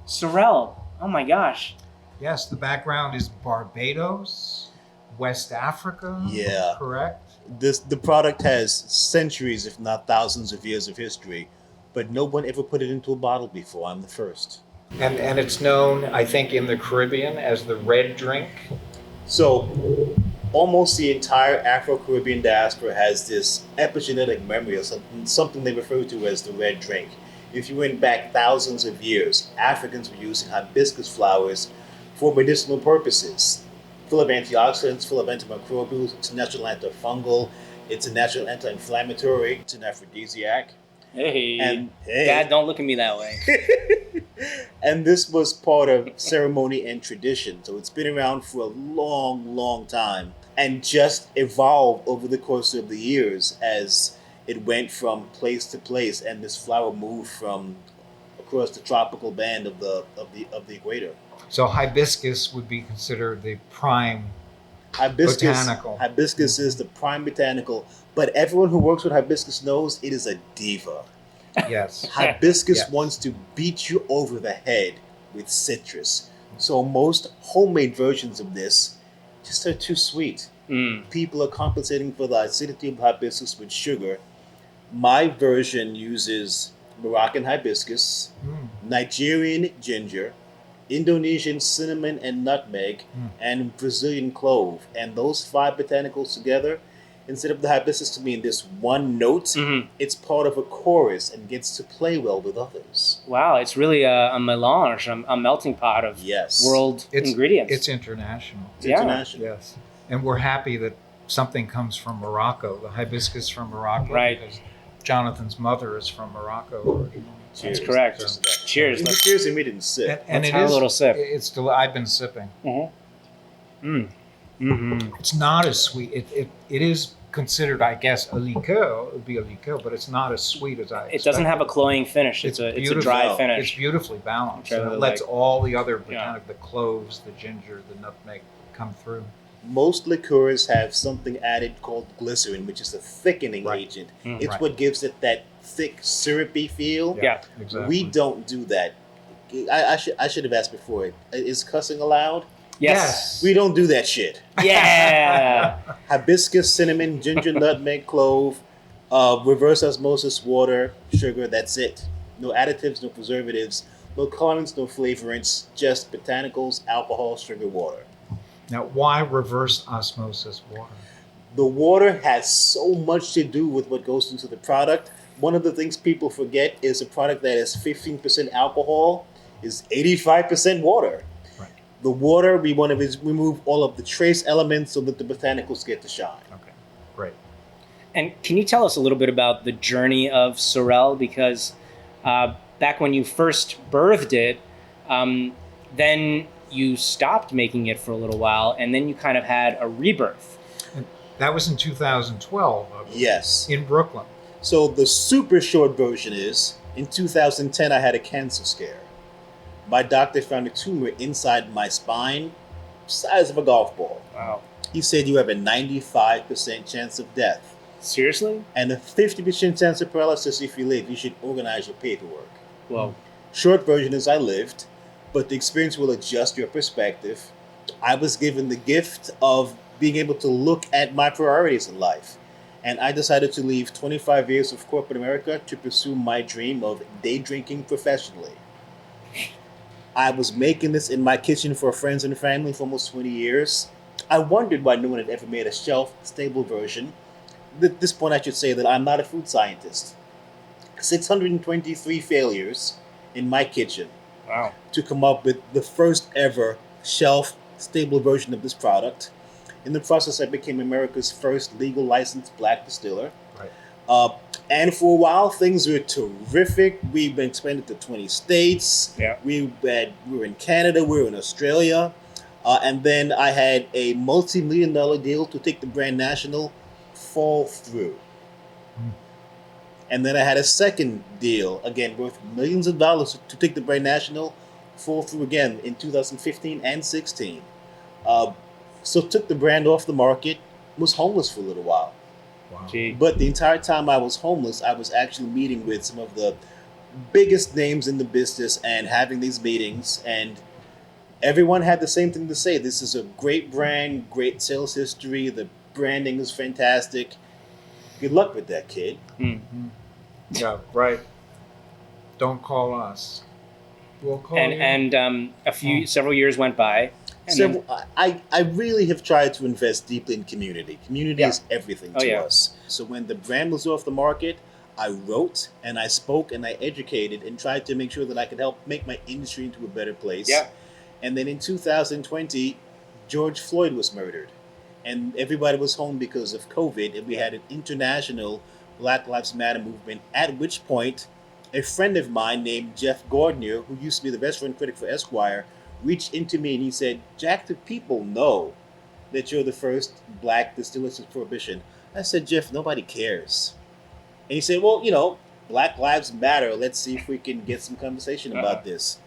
Sorrel, oh my gosh. Yes, the background is Barbados, West Africa. Yeah. Correct. The product has centuries, if not thousands of years of history, but no one ever put it into a bottle before. I'm the first. And it's known, I think, in the Caribbean as the red drink. So almost the entire Afro-Caribbean diaspora has this epigenetic memory of something they refer to as the red drink. If you went back thousands of years, Africans were using hibiscus flowers for medicinal purposes. Full of antioxidants, full of antimicrobials, it's a natural antifungal, it's a natural anti-inflammatory, it's an aphrodisiac. Hey, And Dad, don't look at me that way. And this was part of ceremony and tradition. So it's been around for a long, long time and just evolved over the course of the years as it went from place to place and this flower moved from across the tropical band of the equator. So hibiscus would be considered the prime Hibiscus botanical. is the prime botanical, but everyone who works with hibiscus knows it is a diva. Yes. Hibiscus Yes. wants to beat you over the head with citrus. So most homemade versions of this just are too sweet. People are compensating for the acidity of hibiscus with sugar. My version uses Moroccan hibiscus, Nigerian ginger, Indonesian cinnamon and nutmeg, and Brazilian clove. And those five botanicals together, instead of the hibiscus to be in this one note, it's part of a chorus and gets to play well with others. Wow, it's really a melange, a melting pot of world ingredients. It's international. It's international. Yes. And we're happy that something comes from Morocco, the hibiscus from Morocco, Right. because Jonathan's mother is from Morocco. That's correct. So- Cheers. Who cares if we didn't sip? And Let's it have a is little sip. I've been sipping. It's not as sweet. It is considered, I guess, a liqueur. It would be a liqueur, but it's not as sweet as I. It doesn't have a cloying finish. It's a dry It's finish. beautifully balanced. Which I And really it lets like. all the other Yeah. kind of the cloves, the ginger, the nutmeg come through. Most liqueurs have something added called glycerin, which is a thickening Right. agent. Mm. It's Right. what gives it that thick, syrupy feel. Yeah. Exactly. We don't do that. I should have asked before. Is cussing allowed? Yes. We don't do that shit. Yeah. Hibiscus, cinnamon, ginger, nutmeg, clove, reverse osmosis, water, sugar. That's it. No additives, no preservatives, no colorants, no flavorants. Just botanicals, alcohol, sugar, water. Now, why reverse osmosis water? The water has so much to do with what goes into the product. One of the things people forget is a product that is 15% alcohol is 85% water. Right. The water, we want to remove all of the trace elements so that the botanicals get to shine. Okay, great. And can you tell us a little bit about the journey of Sorel? Because back when you first birthed it, then you stopped making it for a little while, and then you kind of had a rebirth. And that was in 2012. I believe, Yes. in Brooklyn. So the super short version is, in 2010, I had a cancer scare. My doctor found a tumor inside my spine, size of a golf ball. Wow. He said you have a 95% chance of death Seriously? and a 50% chance of paralysis if you live. You should organize your paperwork. Whoa. Short version is I lived, but the experience will adjust your perspective. I was given the gift of being able to look at my priorities in life. And I decided to leave 25 years of corporate America to pursue my dream of day drinking professionally. I was making this in my kitchen for friends and family for almost 20 years. I wondered why no one had ever made a shelf-stable version. At this point, I should say that I'm not a food scientist. 623 failures in my kitchen Wow. to come up with the first ever shelf-stable version of this product. In the process, I became America's first legal licensed black distiller. Right. And for a while, things were terrific. We've been expanded to 20 states. Yeah. We were in Canada. We were in Australia. And then I had a multi-million-dollar deal to take the brand national fall through. And then I had a second deal, again, worth millions of dollars to take the brand national, fall through again in 2015 and 16. So took the brand off the market, was homeless for a little while. Wow. Gee. But the entire time I was homeless, I was actually meeting with some of the biggest names in the business and having these meetings. And everyone had the same thing to say. This is a great brand, great sales history. The branding is fantastic. Good luck with that, kid. Yeah, right. Don't call us. We'll call you. And several years went by. And So then- I really have tried to invest deeply in community. Community Yeah. is everything Oh, to yeah. us. So when the brand was off the market, I wrote and I spoke and I educated and tried to make sure that I could help make my industry into a better place. Yeah. And then in 2020, George Floyd was murdered. And everybody was home because of COVID. And we had an international Black Lives Matter movement, at which point a friend of mine named Jeff Gardner, who used to be the restaurant critic for Esquire, reached into me and he said, Jack, do people know that you're the first black distiller since Prohibition? I said, Jeff, nobody cares. And he said, well, Black Lives Matter. Let's see if we can get some conversation about this.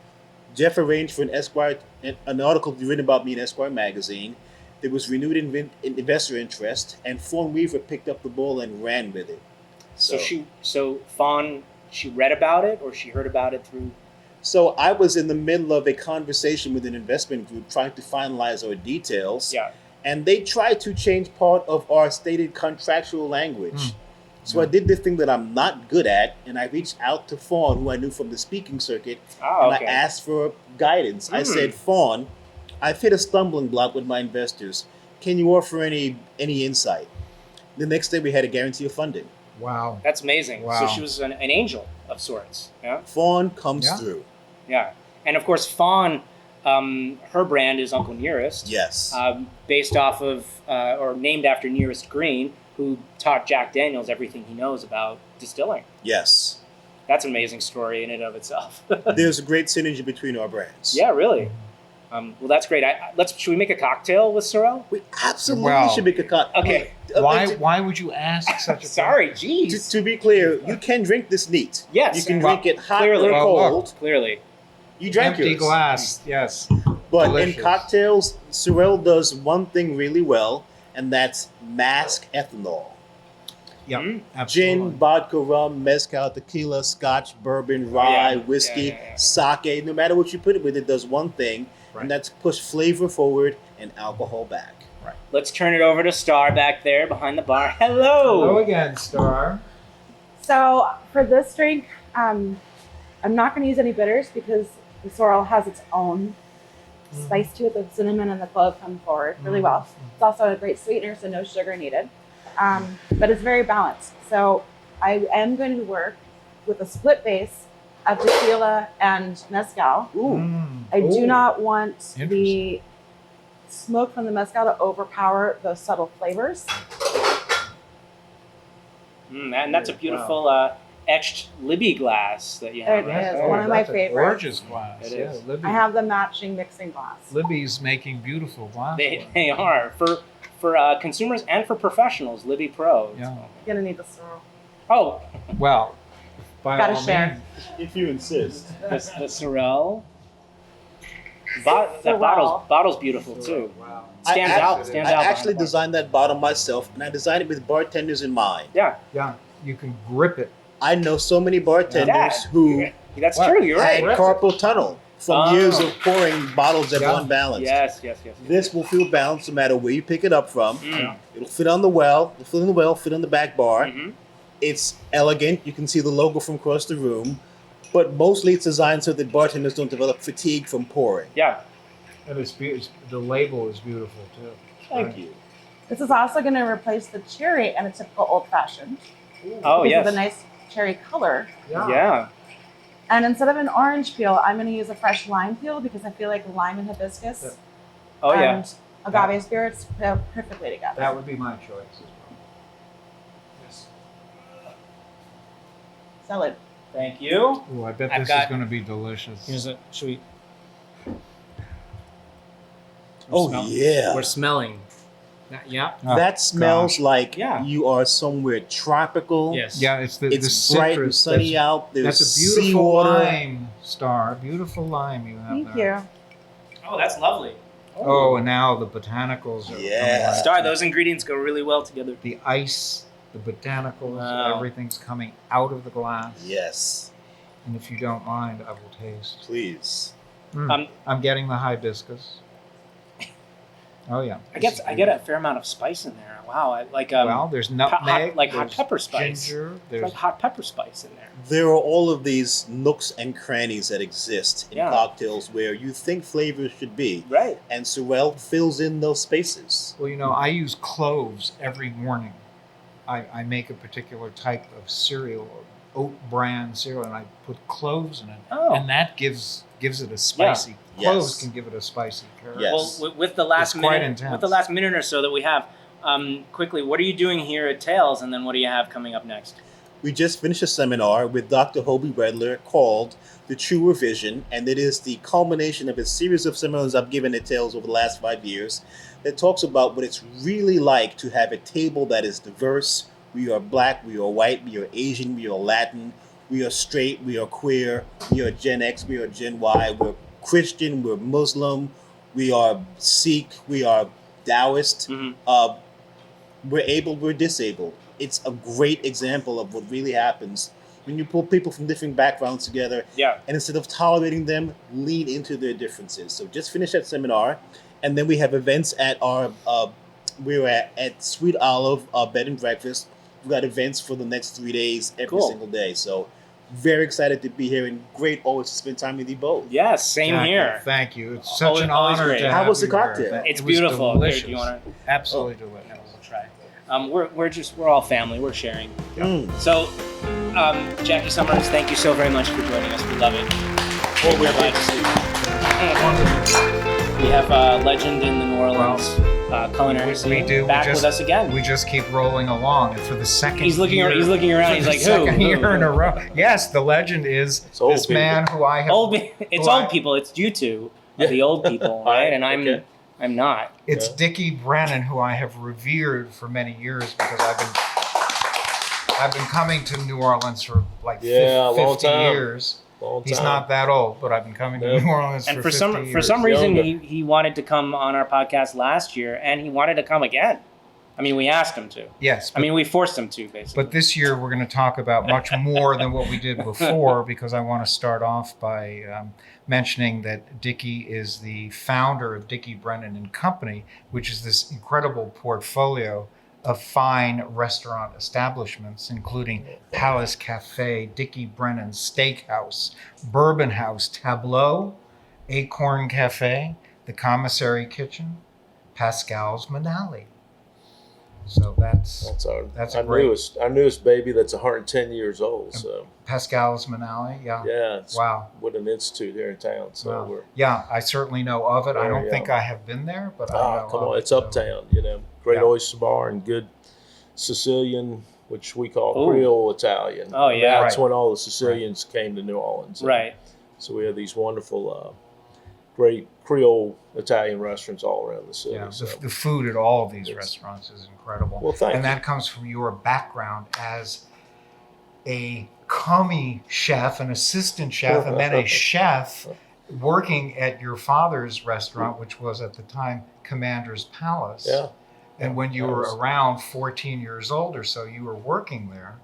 Jeff arranged for an article to be written about me in Esquire magazine. There was renewed investor interest, and Fawn Weaver picked up the ball and ran with it. So Fawn, she read about it, or she heard about it through? So I was in the middle of a conversation with an investment group trying to finalize our details. Yeah. And they tried to change part of our stated contractual language. So I did the thing that I'm not good at, and I reached out to Fawn, who I knew from the speaking circuit, Oh, and okay. I asked for guidance. I said, Fawn, I've hit a stumbling block with my investors. Can you offer any insight? The next day we had a guarantee of funding. Wow. That's amazing. Wow. So she was an angel of sorts. Yeah. Fawn comes Yeah. through. Yeah. And of course, Fawn her brand is Uncle Nearest. Yes. Based off of, or named after Nearest Green, who taught Jack Daniels everything he knows about distilling. Yes. That's an amazing story in and of itself. There's a great synergy between our brands. Yeah, really. Well, that's great. Should we make a cocktail with Sorrel? We absolutely should make a cocktail. Okay. Why would you ask such a Sorry, geez. To be clear, you can drink this neat. Yes. You can drink it hot clearly. or cold. Clearly. You drank empty yours. glass? Yes. But Delicious. in cocktails, Sorel does one thing really well, and that's mask ethanol. Yeah, absolutely. Gin, vodka, rum, mezcal, tequila, scotch, bourbon, rye, Yeah, whiskey, yeah. sake. No matter what you put it with, it does one thing, and that's push flavor forward and alcohol back. Right. Let's turn it over to Star back there behind the bar. Hello. Hello again, Star. So for this drink, I'm not going to use any bitters because the sorrel has its own spice to it. The cinnamon and the clove come forward really well. It's also a great sweetener, so no sugar needed. But it's very balanced. So I am going to work with a split base of tequila and mezcal. I do not want the smoke from the mezcal to overpower those subtle flavors. And that's a beautiful etched Libby glass that you have. It is one of my That's a favorites. gorgeous glass. It Yeah, is. Libby. I have the matching mixing glass. Libby's making beautiful glassware. They are for consumers and for professionals. Libby Pro. Yeah. You're gonna need the sorrel. Oh, Well, by Gotta all share. means. If you insist. the Sorel. Sorrel. That bottle's beautiful too. Wow. Stands I out. actually- Stands I out. actually behind the bar. designed that bottle myself, and I designed it with bartenders in mind. Yeah. Yeah, you can grip it. I know so many bartenders who That's What? true. You're had right. carpal tunnel from Oh. years of pouring bottles that Yeah. were unbalanced. Yes. This will feel balanced no matter where you pick it up from. Mm. It'll fit on the well, it'll fit on the well, fit on the back bar. Mhm. It's elegant. You can see the logo from across the room. But mostly it's designed so that bartenders don't develop fatigue from pouring. Yeah. And the label is beautiful too. Thank you. This is also going to replace the cherry and a typical old fashioned. Oh because yes. of the nice cherry color. Yeah. And instead of an orange peel, I'm going to use a fresh lime peel because I feel like lime and hibiscus Oh yeah. and agave spirits pair perfectly together. That would be my choice as well. Yes. Salad. Thank you. Oh, I bet I've this got- is going to be delicious. Should we? Oh, Smell. yeah. We're smelling. Yeah. Oh, That smells gosh. like Yeah. you are somewhere tropical. Yes. Yeah, it's the It's the bright and citrus. sunny That's, out. There's that's a beautiful seawater. lime, Star. Beautiful lime you have Thank there. you. Oh, that's lovely. Oh, and now the botanicals are Yeah. coming out. Star, those ingredients go really well together. The ice, the botanicals, Wow. everything's coming out of the glass. Yes, And if you don't mind, I will taste. please. I'm getting the hibiscus. Oh yeah. I get a fair amount of spice in there. Wow, I like well, there's nutmeg, hot there's pepper spice. ginger, It's there's like hot pepper spice in there. There are all of these nooks and crannies that exist in Yeah. cocktails where you think flavors should be. Right. And Sorel fills in those spaces. well, I use cloves every morning. I make a particular type of cereal, oat bran cereal, and I put cloves in it, Oh. and that gives it a spicy. Yeah. Cloves Yes. can give it a spicy character. Yes. Well, with the last It's quite minute, intense. with the last minute or so that we have, quickly, what are you doing here at Tales, and then what do you have coming up next? We just finished a seminar with Dr. Hobie Redler called The Truer Vision, and it is the culmination of a series of seminars I've given at Tales over the last 5 years that talks about what it's really like to have a table that is diverse. We are black, we are white, we are Asian, we are Latin, we are straight, we are queer, we are Gen X, we are Gen Y, we're Christian, we're Muslim, we are Sikh, we are Taoist. We're able, we're disabled. It's a great example of what really happens when you pull people from different backgrounds together. Yeah. And instead of tolerating them, lean into their differences. So just finish that seminar, and then we have events at our. We're at Sweet Olive Bed and Breakfast. We've got events for the next 3 days, every Cool. single day. So very excited to be here, and great always to spend time with you both. Yes, same Thank here. You, thank you. It's such Always- an always honor great. to How have was the you here. cocktail? It's It was beautiful. Here, delicious. do you want to? Absolutely delicious. We'll try. We're all family. We're sharing. Mm. So, Jackie Summers, thank you so very much for joining us. We love it. Well, we're Bye-bye. glad to see you. We have a legend in the New Orleans culinary scene We do. back with us again. We just keep rolling along, and for the second He's looking year, around. He's like, who? Second year in a row. Yes, the legend is old this man who I have. It's old people. It's you two, the old people, right? And I'm not. It's Dickie Brennan, who I have revered for many years because I've been coming to New Orleans for like 50 years. He's not that old, but I've been coming to New Orleans and for 50 years. For some reason, he wanted to come on our podcast last year, and he wanted to come again. I mean, we asked him to. Yes. I mean, we forced him to, basically. But this year, we're going to talk about much more than what we did before, because I want to start off by mentioning that Dickie is the founder of Dickie Brennan and Company, which is this incredible portfolio of fine restaurant establishments, including Palace Cafe, Dickie Brennan Steakhouse, Bourbon House, Tableau, Acorn Cafe, the Commissary Kitchen, Pascal's Manali. So that's our newest baby that's 110 years old. So Pascal's Manali, yeah. Yeah. Wow. What an institute here in town. So wow. Yeah, I certainly know of it. I don't think I have been there, but I know. Come on, it's uptown. Great oyster bar and good Sicilian, which we call Creole Italian. Oh yeah. That's when all the Sicilians came to New Orleans. Right. So we have these wonderful, great Creole Italian restaurants all around the city. Yeah, the food at all of these restaurants is incredible. Well, thank you. And that comes from your background as a commie chef, an assistant chef, and then a chef working at your father's restaurant, which was at the time Commander's Palace. Yeah. And when you were around 14 years old or so, you were working there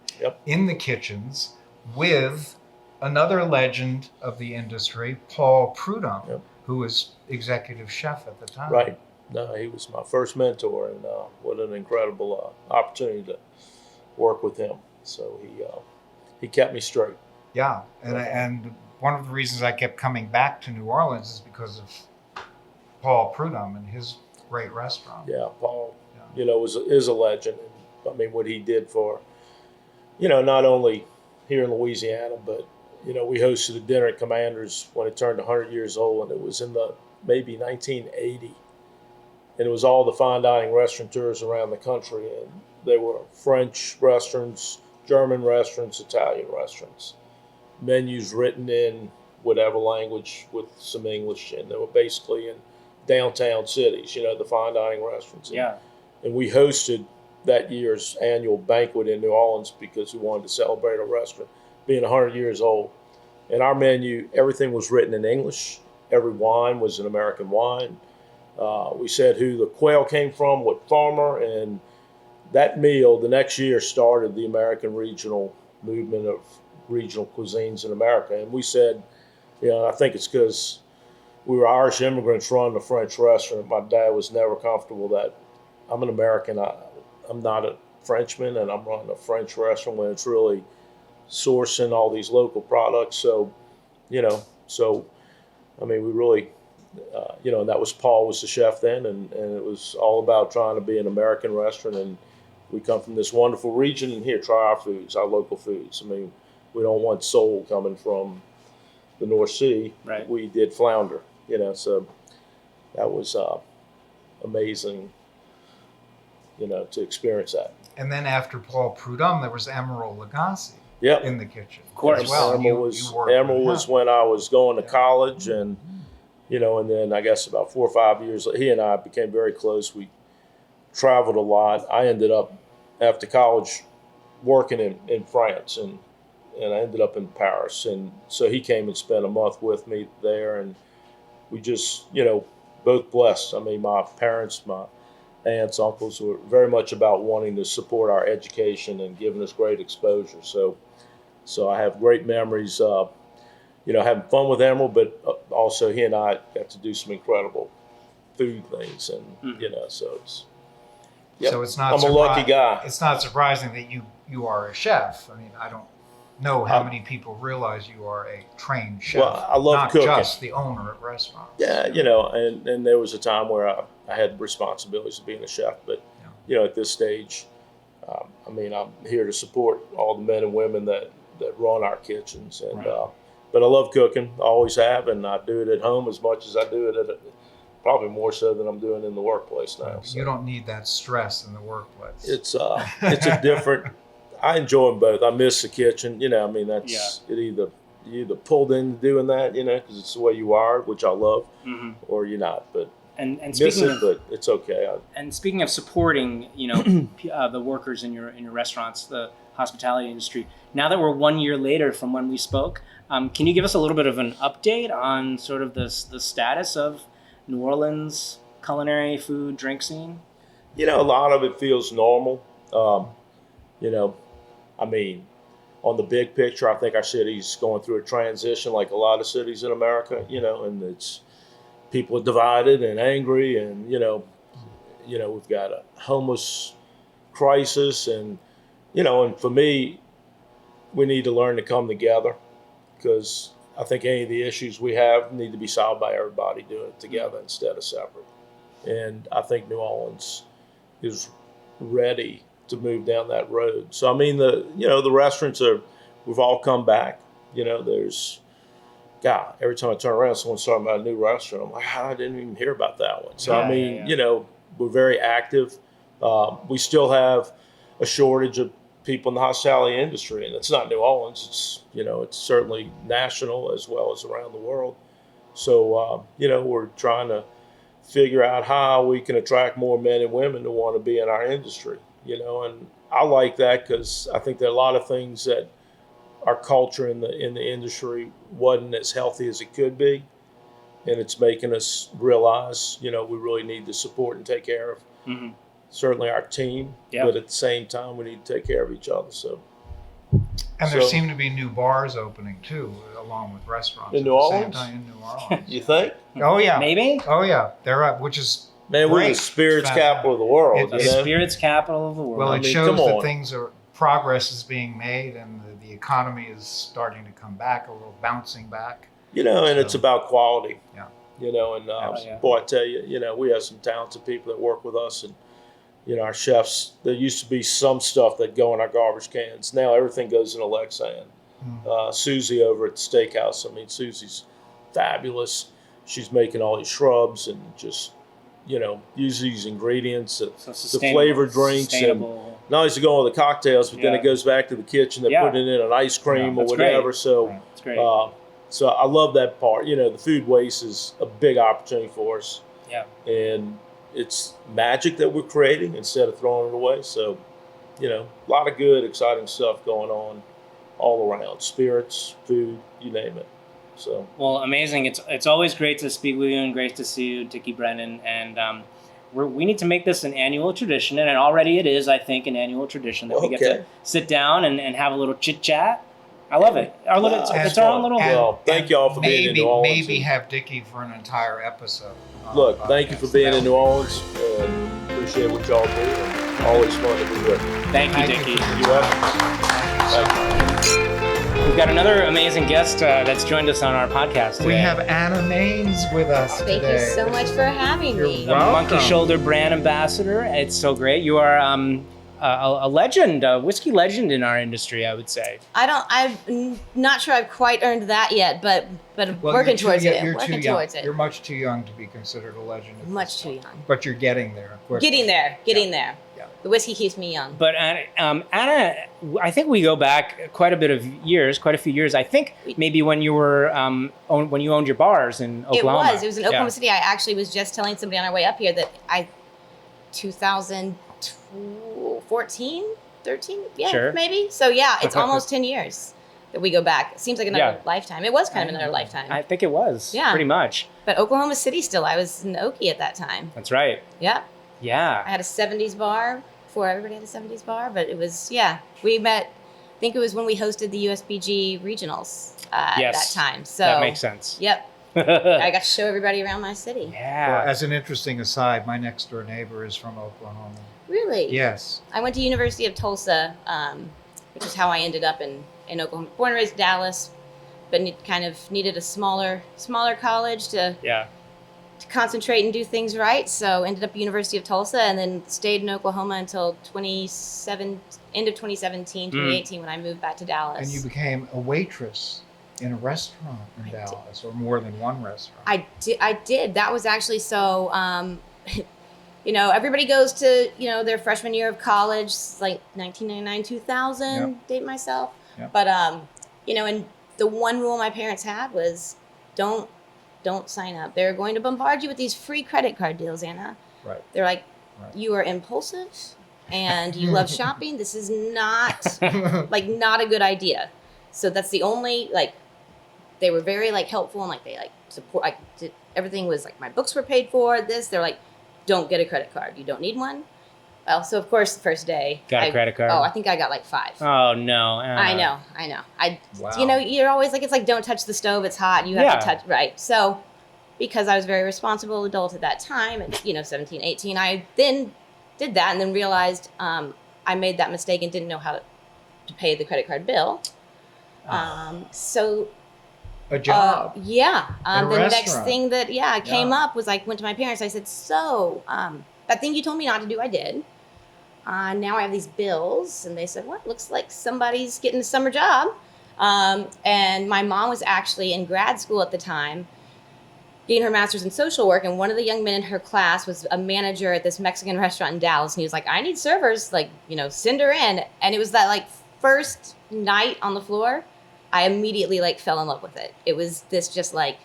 in the kitchens with another legend of the industry, Paul Prudhomme, who was executive chef at the time. Right. No, he was my first mentor, and what an incredible opportunity to work with him. So he kept me straight. Yeah, and one of the reasons I kept coming back to New Orleans is because of Paul Prudhomme and his great restaurant. Yeah, Paul, is a legend. I mean, what he did for, not only here in Louisiana, but we hosted a dinner at Commander's when it turned 100 years old, and it was in maybe 1980. And it was all the fine dining restaurateurs around the country, and they were French restaurants, German restaurants, Italian restaurants. Menus written in whatever language with some English, and they were basically in downtown cities, the fine dining restaurants. And we hosted that year's annual banquet in New Orleans because we wanted to celebrate our restaurant being 100 years old. And our menu, everything was written in English. Every wine was an American wine. We said who the quail came from, what farmer, and that meal the next year started the American regional movement of regional cuisines in America. And we said, I think it's because we were Irish immigrants running a French restaurant. My dad was never comfortable that I'm an American. I'm not a Frenchman, and I'm running a French restaurant when it's really sourcing all these local products. So, I mean, we really, and that was Paul was the chef then, and it was all about trying to be an American restaurant. And we come from this wonderful region, and here, try our foods, our local foods. I mean, we don't want sole coming from the North Sea. Right. We did flounder, so that was amazing, to experience that. And then after Paul Prudhomme, there was Emeril Lagasse in the kitchen. Of course. As well. Emeril was when I was going to college, and and then I guess about 4 or 5 years, he and I became very close. We traveled a lot. I ended up after college working in France, and I ended up in Paris. And so he came and spent a month with me there, and we just, both blessed. I mean, my parents, my aunts, uncles were very much about wanting to support our education and giving us great exposure. So I have great memories, having fun with Emeril, but also he and I got to do some incredible food things, and so it's. Yep. So it's not. I'm a lucky guy. It's not surprising that you are a chef. I mean, I don't know how many people realize you are a trained chef. Well, I love cooking. Not just the owner at restaurants. Yeah, and there was a time where I had responsibilities of being a chef, but at this stage, I'm here to support all the men and women that run our kitchens, and but I love cooking. I always have, and I do it at home as much as I do it probably more so than I'm doing in the workplace now. So. You don't need that stress in the workplace. It's a different. I enjoy them both. I miss the kitchen. I mean, that's it. You either pulled into doing that, because it's the way you are, which I love, or you're not. But and miss speaking it, but it's okay. And speaking of supporting, the workers in your restaurants, the hospitality industry. Now that we're 1 year later from when we spoke, can you give us a little bit of an update on sort of the status of New Orleans culinary, food, drink scene? A lot of it feels normal. I mean, on the big picture, I think our city's going through a transition like a lot of cities in America, and it's people are divided and angry, and, we've got a homeless crisis, and, and for me, we need to learn to come together, because I think any of the issues we have need to be solved by everybody doing it together instead of separate. And I think New Orleans is ready to move down that road. So I mean, the restaurants we've all come back. Every time I turn around, someone's talking about a new restaurant. I'm like, I didn't even hear about that one. So I mean, we're very active. We still have a shortage of people in the hospitality industry, and it's not New Orleans. It's certainly national as well as around the world. So we're trying to figure out how we can attract more men and women to want to be in our industry. And I like that, because I think there are a lot of things that our culture in the industry wasn't as healthy as it could be, and it's making us realize we really need to support and take care of certainly our team, but at the same time we need to take care of each other. And there seem to be new bars opening too, along with restaurants in New Orleans. In New Orleans, you think? Oh yeah, maybe. Oh yeah, they're up, which is. Man, we're the spirits capital of the world. The spirits capital of the world. Well, it shows that progress is being made, and the economy is starting to come back, a little bouncing back. And it's about quality. Yeah. Boy, I tell you, we have some talented people that work with us, and our chefs. There used to be some stuff that go in our garbage cans. Now everything goes in a Lexan. Susie over at the steakhouse. I mean, Susie's fabulous. She's making all these shrubs and just. Use these ingredients, the flavored drinks, and not only to go on the cocktails, but then it goes back to the kitchen. They're putting it in an ice cream or whatever. Great. So, that's great. So I love that part. The food waste is a big opportunity for us. Yeah. And it's magic that we're creating instead of throwing it away. So, a lot of good, exciting stuff going on all around. Spirits, food, you name it. So well, amazing! It's always great to speak with you and great to see you, Dickie Brennan. And we need to make this an annual tradition, and already it is, I think, an annual tradition that we get to sit down and have a little chit chat. I love it. It's our own little. Well, thank y'all for being in New Orleans. Maybe have Dickie for an entire episode. Look, thank you for being in New Orleans, and appreciate what y'all do. And always fun to be with you. Thank you, Dickie. You're welcome. We've got another amazing guest that's joined us on our podcast today. We have Anna Maines with us today. Thank you so much for having me. The Monkey Shoulder brand ambassador. It's so great. You are a legend, a whiskey legend in our industry, I would say. I'm not sure I've quite earned that yet, but working towards it. You're much too young to be considered a legend. Much too young. But you're getting there. Getting there. Yeah. The whiskey keeps me young. But Anna, I think we go back quite a few years. I think maybe when you were when you owned your bars in Oklahoma. It was in Oklahoma City. I actually was just telling somebody on our way up here that 2014, 13, maybe. So it's almost 10 years that we go back. It seems like another lifetime. It was kind of another lifetime. I think it was. Yeah, pretty much. But Oklahoma City still. I was in Okie at that time. That's right. Yeah. Yeah. I had a 70s bar. Before everybody had a 70s bar, but it was, we met, I think it was when we hosted the USBG regionals at that time. So that makes sense. Yep. I got to show everybody around my city. Yeah. Well, as an interesting aside, my next door neighbor is from Oklahoma. Really? Yes. I went to University of Tulsa, which is how I ended up in Oklahoma. Born and raised in Dallas, but kind of needed a smaller college to concentrate and do things right. So ended up at University of Tulsa and then stayed in Oklahoma until end of 2017, 2018 when I moved back to Dallas. And you became a waitress in a restaurant in Dallas, or more than one restaurant. I did. That was actually so. Everybody goes to their freshman year of college, like 1999, 2000. Yep. Date myself, Yep. but and the one rule my parents had was don't sign up. They're going to bombard you with these free credit card deals, Anna. Right. They're like, Right. you are impulsive, and you love shopping. This is not not a good idea. So that's the only they were very helpful, and they support. Everything was my books were paid for. They're like, don't get a credit card. You don't need one. Well, so of course the first day Got a credit card? Oh, I think I got 5. Oh no. I know. Wow. You're always it's don't touch the stove. It's hot. You have to touch right. So because I was a very responsible adult at that time, and 17, 18, I then did that and then realized I made that mistake and didn't know how to pay the credit card bill. So a job. The next thing that came up was went to my parents. I said, so that thing you told me not to do, I did. Now I have these bills, and they said, "What? Looks like somebody's getting a summer job." And my mom was actually in grad school at the time, getting her master's in social work, and one of the young men in her class was a manager at this Mexican restaurant in Dallas, and he was like, "I need servers, send her in." And it was that first night on the floor, I immediately fell in love with it. It was this I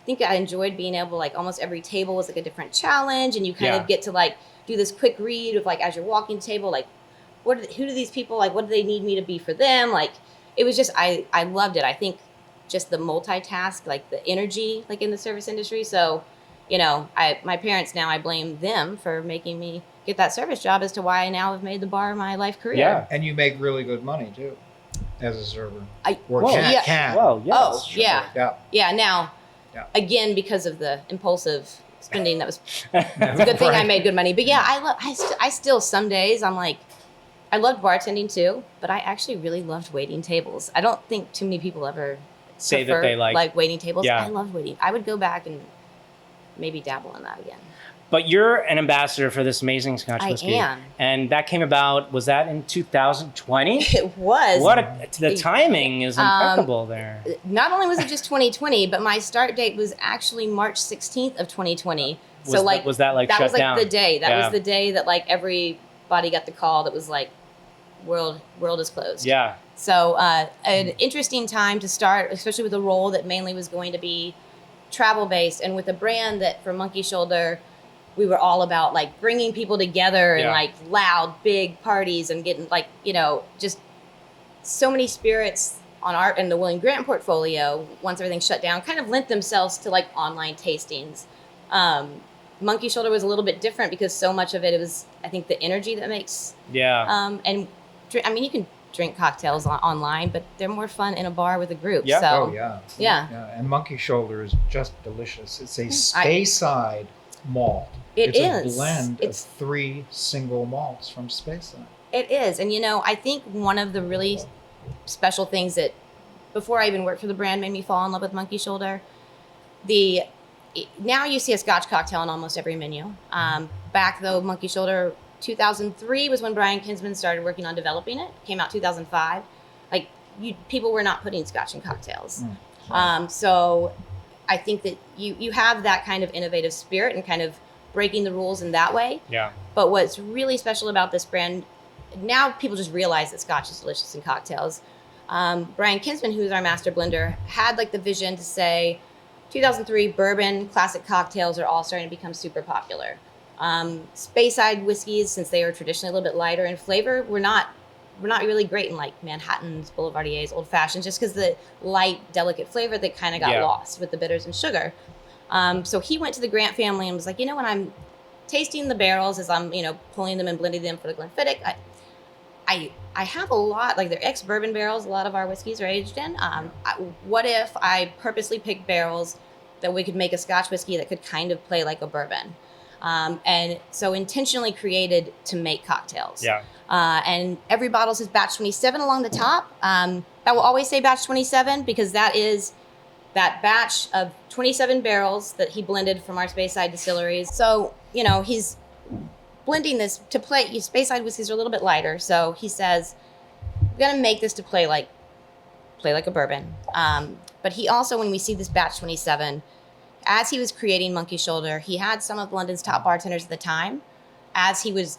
think I enjoyed being able almost every table was a different challenge, and you kind of get to do this quick read of as you're walking the table, who do these people what do they need me to be for them? It was just I loved it. I think just the multitask, the energy in the service industry. So, my parents now, I blame them for making me get that service job as to why I now have made the bar my life career. Yeah, and you make really good money too, as a server. Can. Well, yes. Oh, Sure. yeah. Now, again, because of the impulsive spending, that was it's a good thing I made good money. But yeah, I still some days I'm I loved bartending too, but I actually really loved waiting tables. I don't think too many people ever say that they like waiting tables. Yeah. I love waiting. I would go back and maybe dabble in that again. But you're an ambassador for this amazing Scotch whiskey. I am. And that came about, was that in 2020? It was. The timing is impeccable there. Not only was it just 2020, but my start date was actually March 16th of 2020. Was that that shut was down? The day. That was the day that everybody got the call that was world is closed. Yeah. So an interesting time to start, especially with a role that mainly was going to be travel based, and with a brand that for Monkey Shoulder, we were all about bringing people together and loud, big parties and getting just so many spirits on art and the William Grant portfolio. Once everything shut down, kind of lent themselves to online tastings. Monkey Shoulder was a little bit different because so much of it was, I think, the energy that makes. Yeah. And you can drink cocktails online, but they're more fun in a bar with a group. Yeah. So, Oh yeah. Yeah. And Monkey Shoulder is just delicious. It's a Speyside malt. It's a blend of 3 single malts from Speyside. It is. And I think one of the really special things that before I even worked for the brand made me fall in love with Monkey Shoulder, now you see a Scotch cocktail on almost every menu. Back though, Monkey Shoulder 2003 was when Brian Kinsman started working on developing it. Came out 2005. People were not putting Scotch in cocktails. So I think that you have that kind of innovative spirit and kind of breaking the rules in that way. Yeah. But what's really special about this brand, now people just realize that Scotch is delicious in cocktails. Brian Kinsman, who's our master blender, had the vision to say, 2003 bourbon classic cocktails are all starting to become super popular. Speyside whiskeys, since they are traditionally a little bit lighter in flavor, we're not really great in Manhattans, Boulevardiers, old fashions, just because the light, delicate flavor that kind of got lost with the bitters and sugar. So he went to the Grant family and was like, when I'm tasting the barrels as I'm, pulling them and blending them for the Glenfiddich, I have a lot, they're ex-bourbon barrels, a lot of our whiskeys are aged in. What if I purposely picked barrels that we could make a Scotch whiskey that could kind of play like a bourbon? And so intentionally created to make cocktails. Yeah. And every bottle says batch 27 along the top. That will always say batch 27 because that is that batch of 27 barrels that he blended from our Speyside distilleries. So, he's blending this to play. Speyside whiskeys are a little bit lighter. So he says, we're going to make this to play like play like a bourbon. But he also, when we see this batch 27, as he was creating Monkey Shoulder, he had some of London's top bartenders at the time. As he was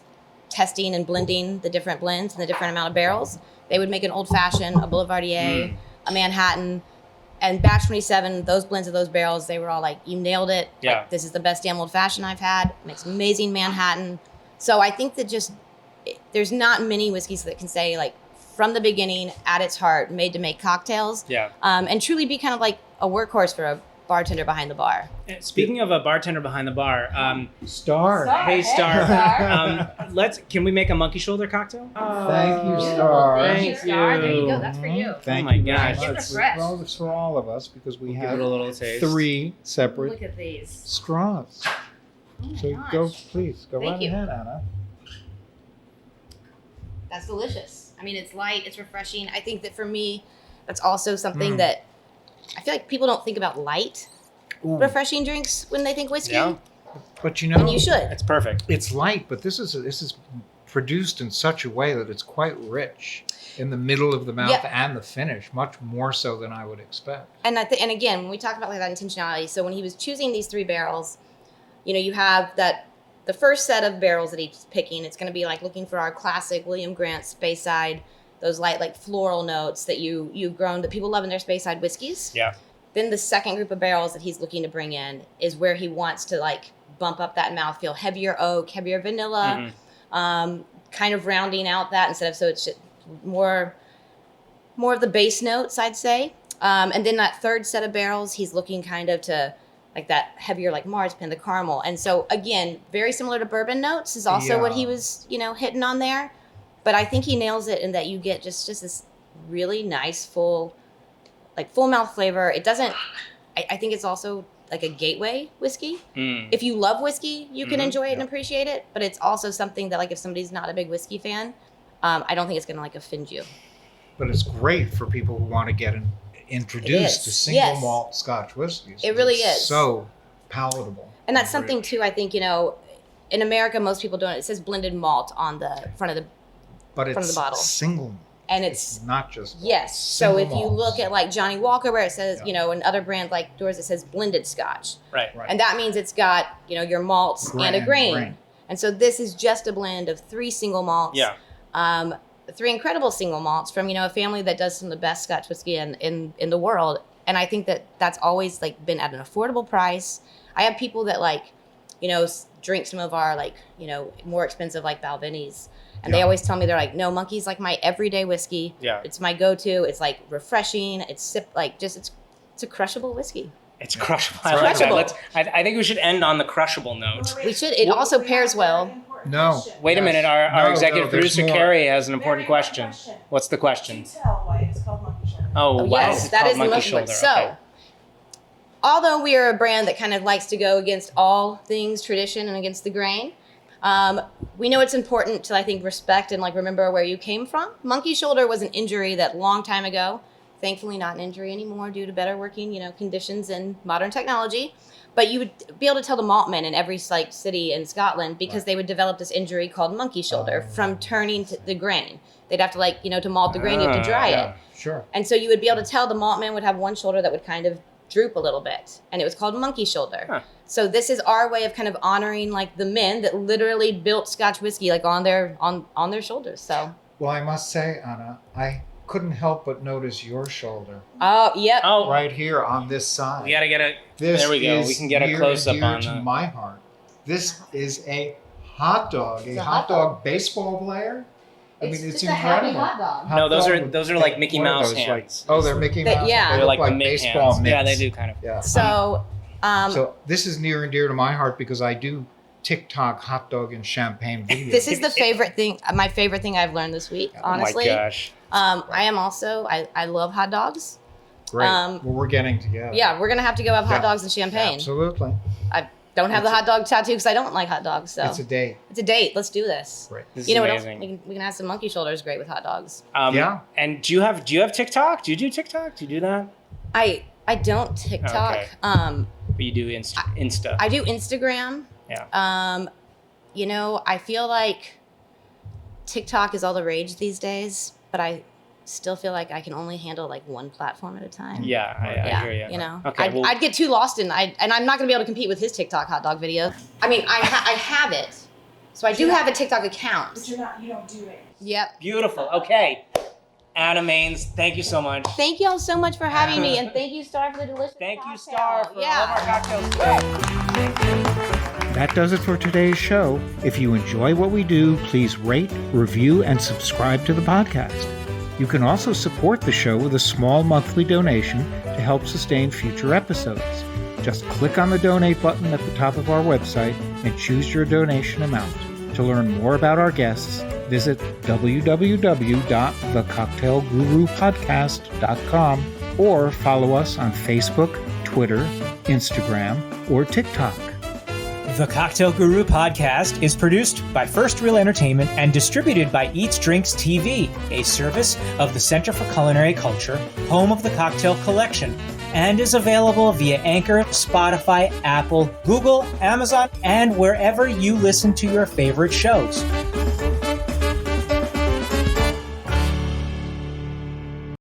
testing and blending the different blends and the different amount of barrels, they would make an old fashioned, a Boulevardier, a Manhattan. And batch 27, those blends of those barrels, they were all like, you nailed it. Yeah. Like, this is the best damn old fashioned I've had. Makes amazing Manhattan. So I think that there's not many whiskeys that can say, like, from the beginning, at its heart, made to make cocktails. Yeah. And truly be kind of like a workhorse for a bartender behind the bar. Speaking of a bartender behind the bar, Star. Hey Star, Star. Can we make a monkey shoulder cocktail? Thank you, Star. Thank you. Star. There you go. That's for you. Thank Oh my you very gosh. much. Give it a fresh. Well, it's for all of us because we Give have it a little taste. 3 separate Look at these. straws. Oh my So gosh. please go Thank right you. ahead, Anna. That's delicious. I mean, it's light, it's refreshing. I think that for me, that's also something that I feel like people don't think about light, refreshing drinks when they think whiskey. Yeah. But you know, And you should. It's perfect. it's light, but this is produced in such a way that it's quite rich in the middle of the mouth Yep. and the finish, much more so than I would expect. And and again, when we talk about like that intentionality, so when he was choosing these 3 barrels, you know, you have the first set of barrels that he's picking, it's going to be like looking for our classic William Grant Speyside, those light like floral notes that you've grown that people love in their Speyside whiskeys. Yeah. Then the second group of barrels that he's looking to bring in is where he wants to like bump up that mouthfeel, heavier oak, heavier vanilla, kind of rounding out that instead of, so it's just more of the base notes, I'd say. And then that third set of barrels, he's looking kind of to like that heavier, like marzipan, the caramel. And so again, very similar to bourbon notes is also what he was, you know, hitting on there. But I think he nails it in that you get just this really nice, full mouth flavor. It doesn't, I think it's also like a gateway whiskey. If you love whiskey, you can enjoy it and appreciate it. But it's also something that like if somebody's not a big whiskey fan, I don't think it's going to like offend you. But it's great for people who want to get introduced to single malt Scotch whiskeys. It really It's is. so palatable. And that's something too, I think, you know, in America, most people don't, it says blended malt on the front of the bottle. Single malt. And it's Not just malt. yes. So if Single you malts. look at like Johnny Walker, where it says, you know, and other brands like yours, it says blended Scotch. Right. And that means it's got, you know, your malts and a grain. And so this is just a blend of 3 single malts. Yeah. 3 incredible single malts from, you know, a family that does some of the best Scotch whiskey in the world. And I think that that's always like been at an affordable price. I have people that like, you know, drink some of our like, you know, more expensive like Balvenis. And they always tell me, they're like, no, Monkey's like my everyday whiskey. Yeah. It's my go-to. It's like refreshing. It's a crushable whiskey. It's crushable. It's crushable. I think we should end on the crushable note. We should. It also pairs well. No. Wait a minute. Our executive there's producer, more. Carrie, has an important question. What's the question? Tell why it's called Monkey Shoulder. Oh, wow. Yes, that is the most important. So, although we are a brand that kind of likes to go against all things tradition and against the grain, we know it's important to, I think, respect and like remember where you came from. Monkey Shoulder was an injury that long time ago, thankfully not an injury anymore due to better working, you know, conditions and modern technology. But you would be able to tell the maltmen in every like city in Scotland because they would develop this injury called monkey shoulder from turning to the grain. They'd have to like, you know, to malt the grain, you have to dry it. Sure. And so you would be able to tell the maltman would have one shoulder that would kind of droop a little bit. And it was called monkey shoulder. Huh. So this is our way of kind of honoring like the men that literally built Scotch whiskey like on their shoulders. So Well, I must say, Anna, I couldn't help but notice your shoulder oh yep. Oh, right here on this side. we got to get a... This There we go. is We can get a near close-up and dear on to that. my heart. This is a hot dog, It's a hot dog baseball player. I mean, it's just a happy incredible. hot dog. Hot No, those dog are- with- those are like Mickey what are Mouse those, hands. Like, oh, they're Mickey That- Mouse. yeah. They They're look like the like mitt baseball hands. mitts. Yeah, they do kind of. Yeah. So So this is near and dear to my heart because I do TikTok hot dog and champagne videos. this is the favorite thing, my favorite thing I've learned this week, honestly. Oh my gosh. I am also, I love hot dogs. Great. Well, we're getting together. Yeah, we're going to have to go have hot Yeah. dogs and champagne. Absolutely. I don't have the hot dog tattoo because I don't like hot dogs. So It's a date. it's a date. Let's do this. Great. This You is know what else? amazing. We can have some monkey shoulders great with hot dogs. Yeah. And do you have TikTok? Do you do TikTok? Do you do that? I don't TikTok. Okay. But you do Insta. I do Instagram. Yeah. You know, I feel like TikTok is all the rage these days, but I still feel like I can only handle like one platform at a time. Yeah, I hear you. You know, Okay, I'd get too lost and I'm not going to be able to compete with his TikTok hot dog video. I mean, I have it, so I do have a TikTok account. But you don't do it. Yep. Beautiful. Okay. Anna Maines, thank you so much. Thank y'all so much for having me, and thank you, Star, for the delicious Thank you, cocktail. Star, for all of our cocktails today. That does it for today's show. If you enjoy what we do, please rate, review, and subscribe to the podcast. You can also support the show with a small monthly donation to help sustain future episodes. Just click on the donate button at the top of our website and choose your donation amount. To learn more about our guests, visit www.thecocktailgurupodcast.com or follow us on Facebook, Twitter, Instagram, or TikTok. The Cocktail Guru podcast is produced by First Reel Entertainment and distributed by Eats Drinks TV, a service of the Center for Culinary Culture, home of the Cocktail Collection, and is available via Anchor, Spotify, Apple, Google, Amazon, and wherever you listen to your favorite shows.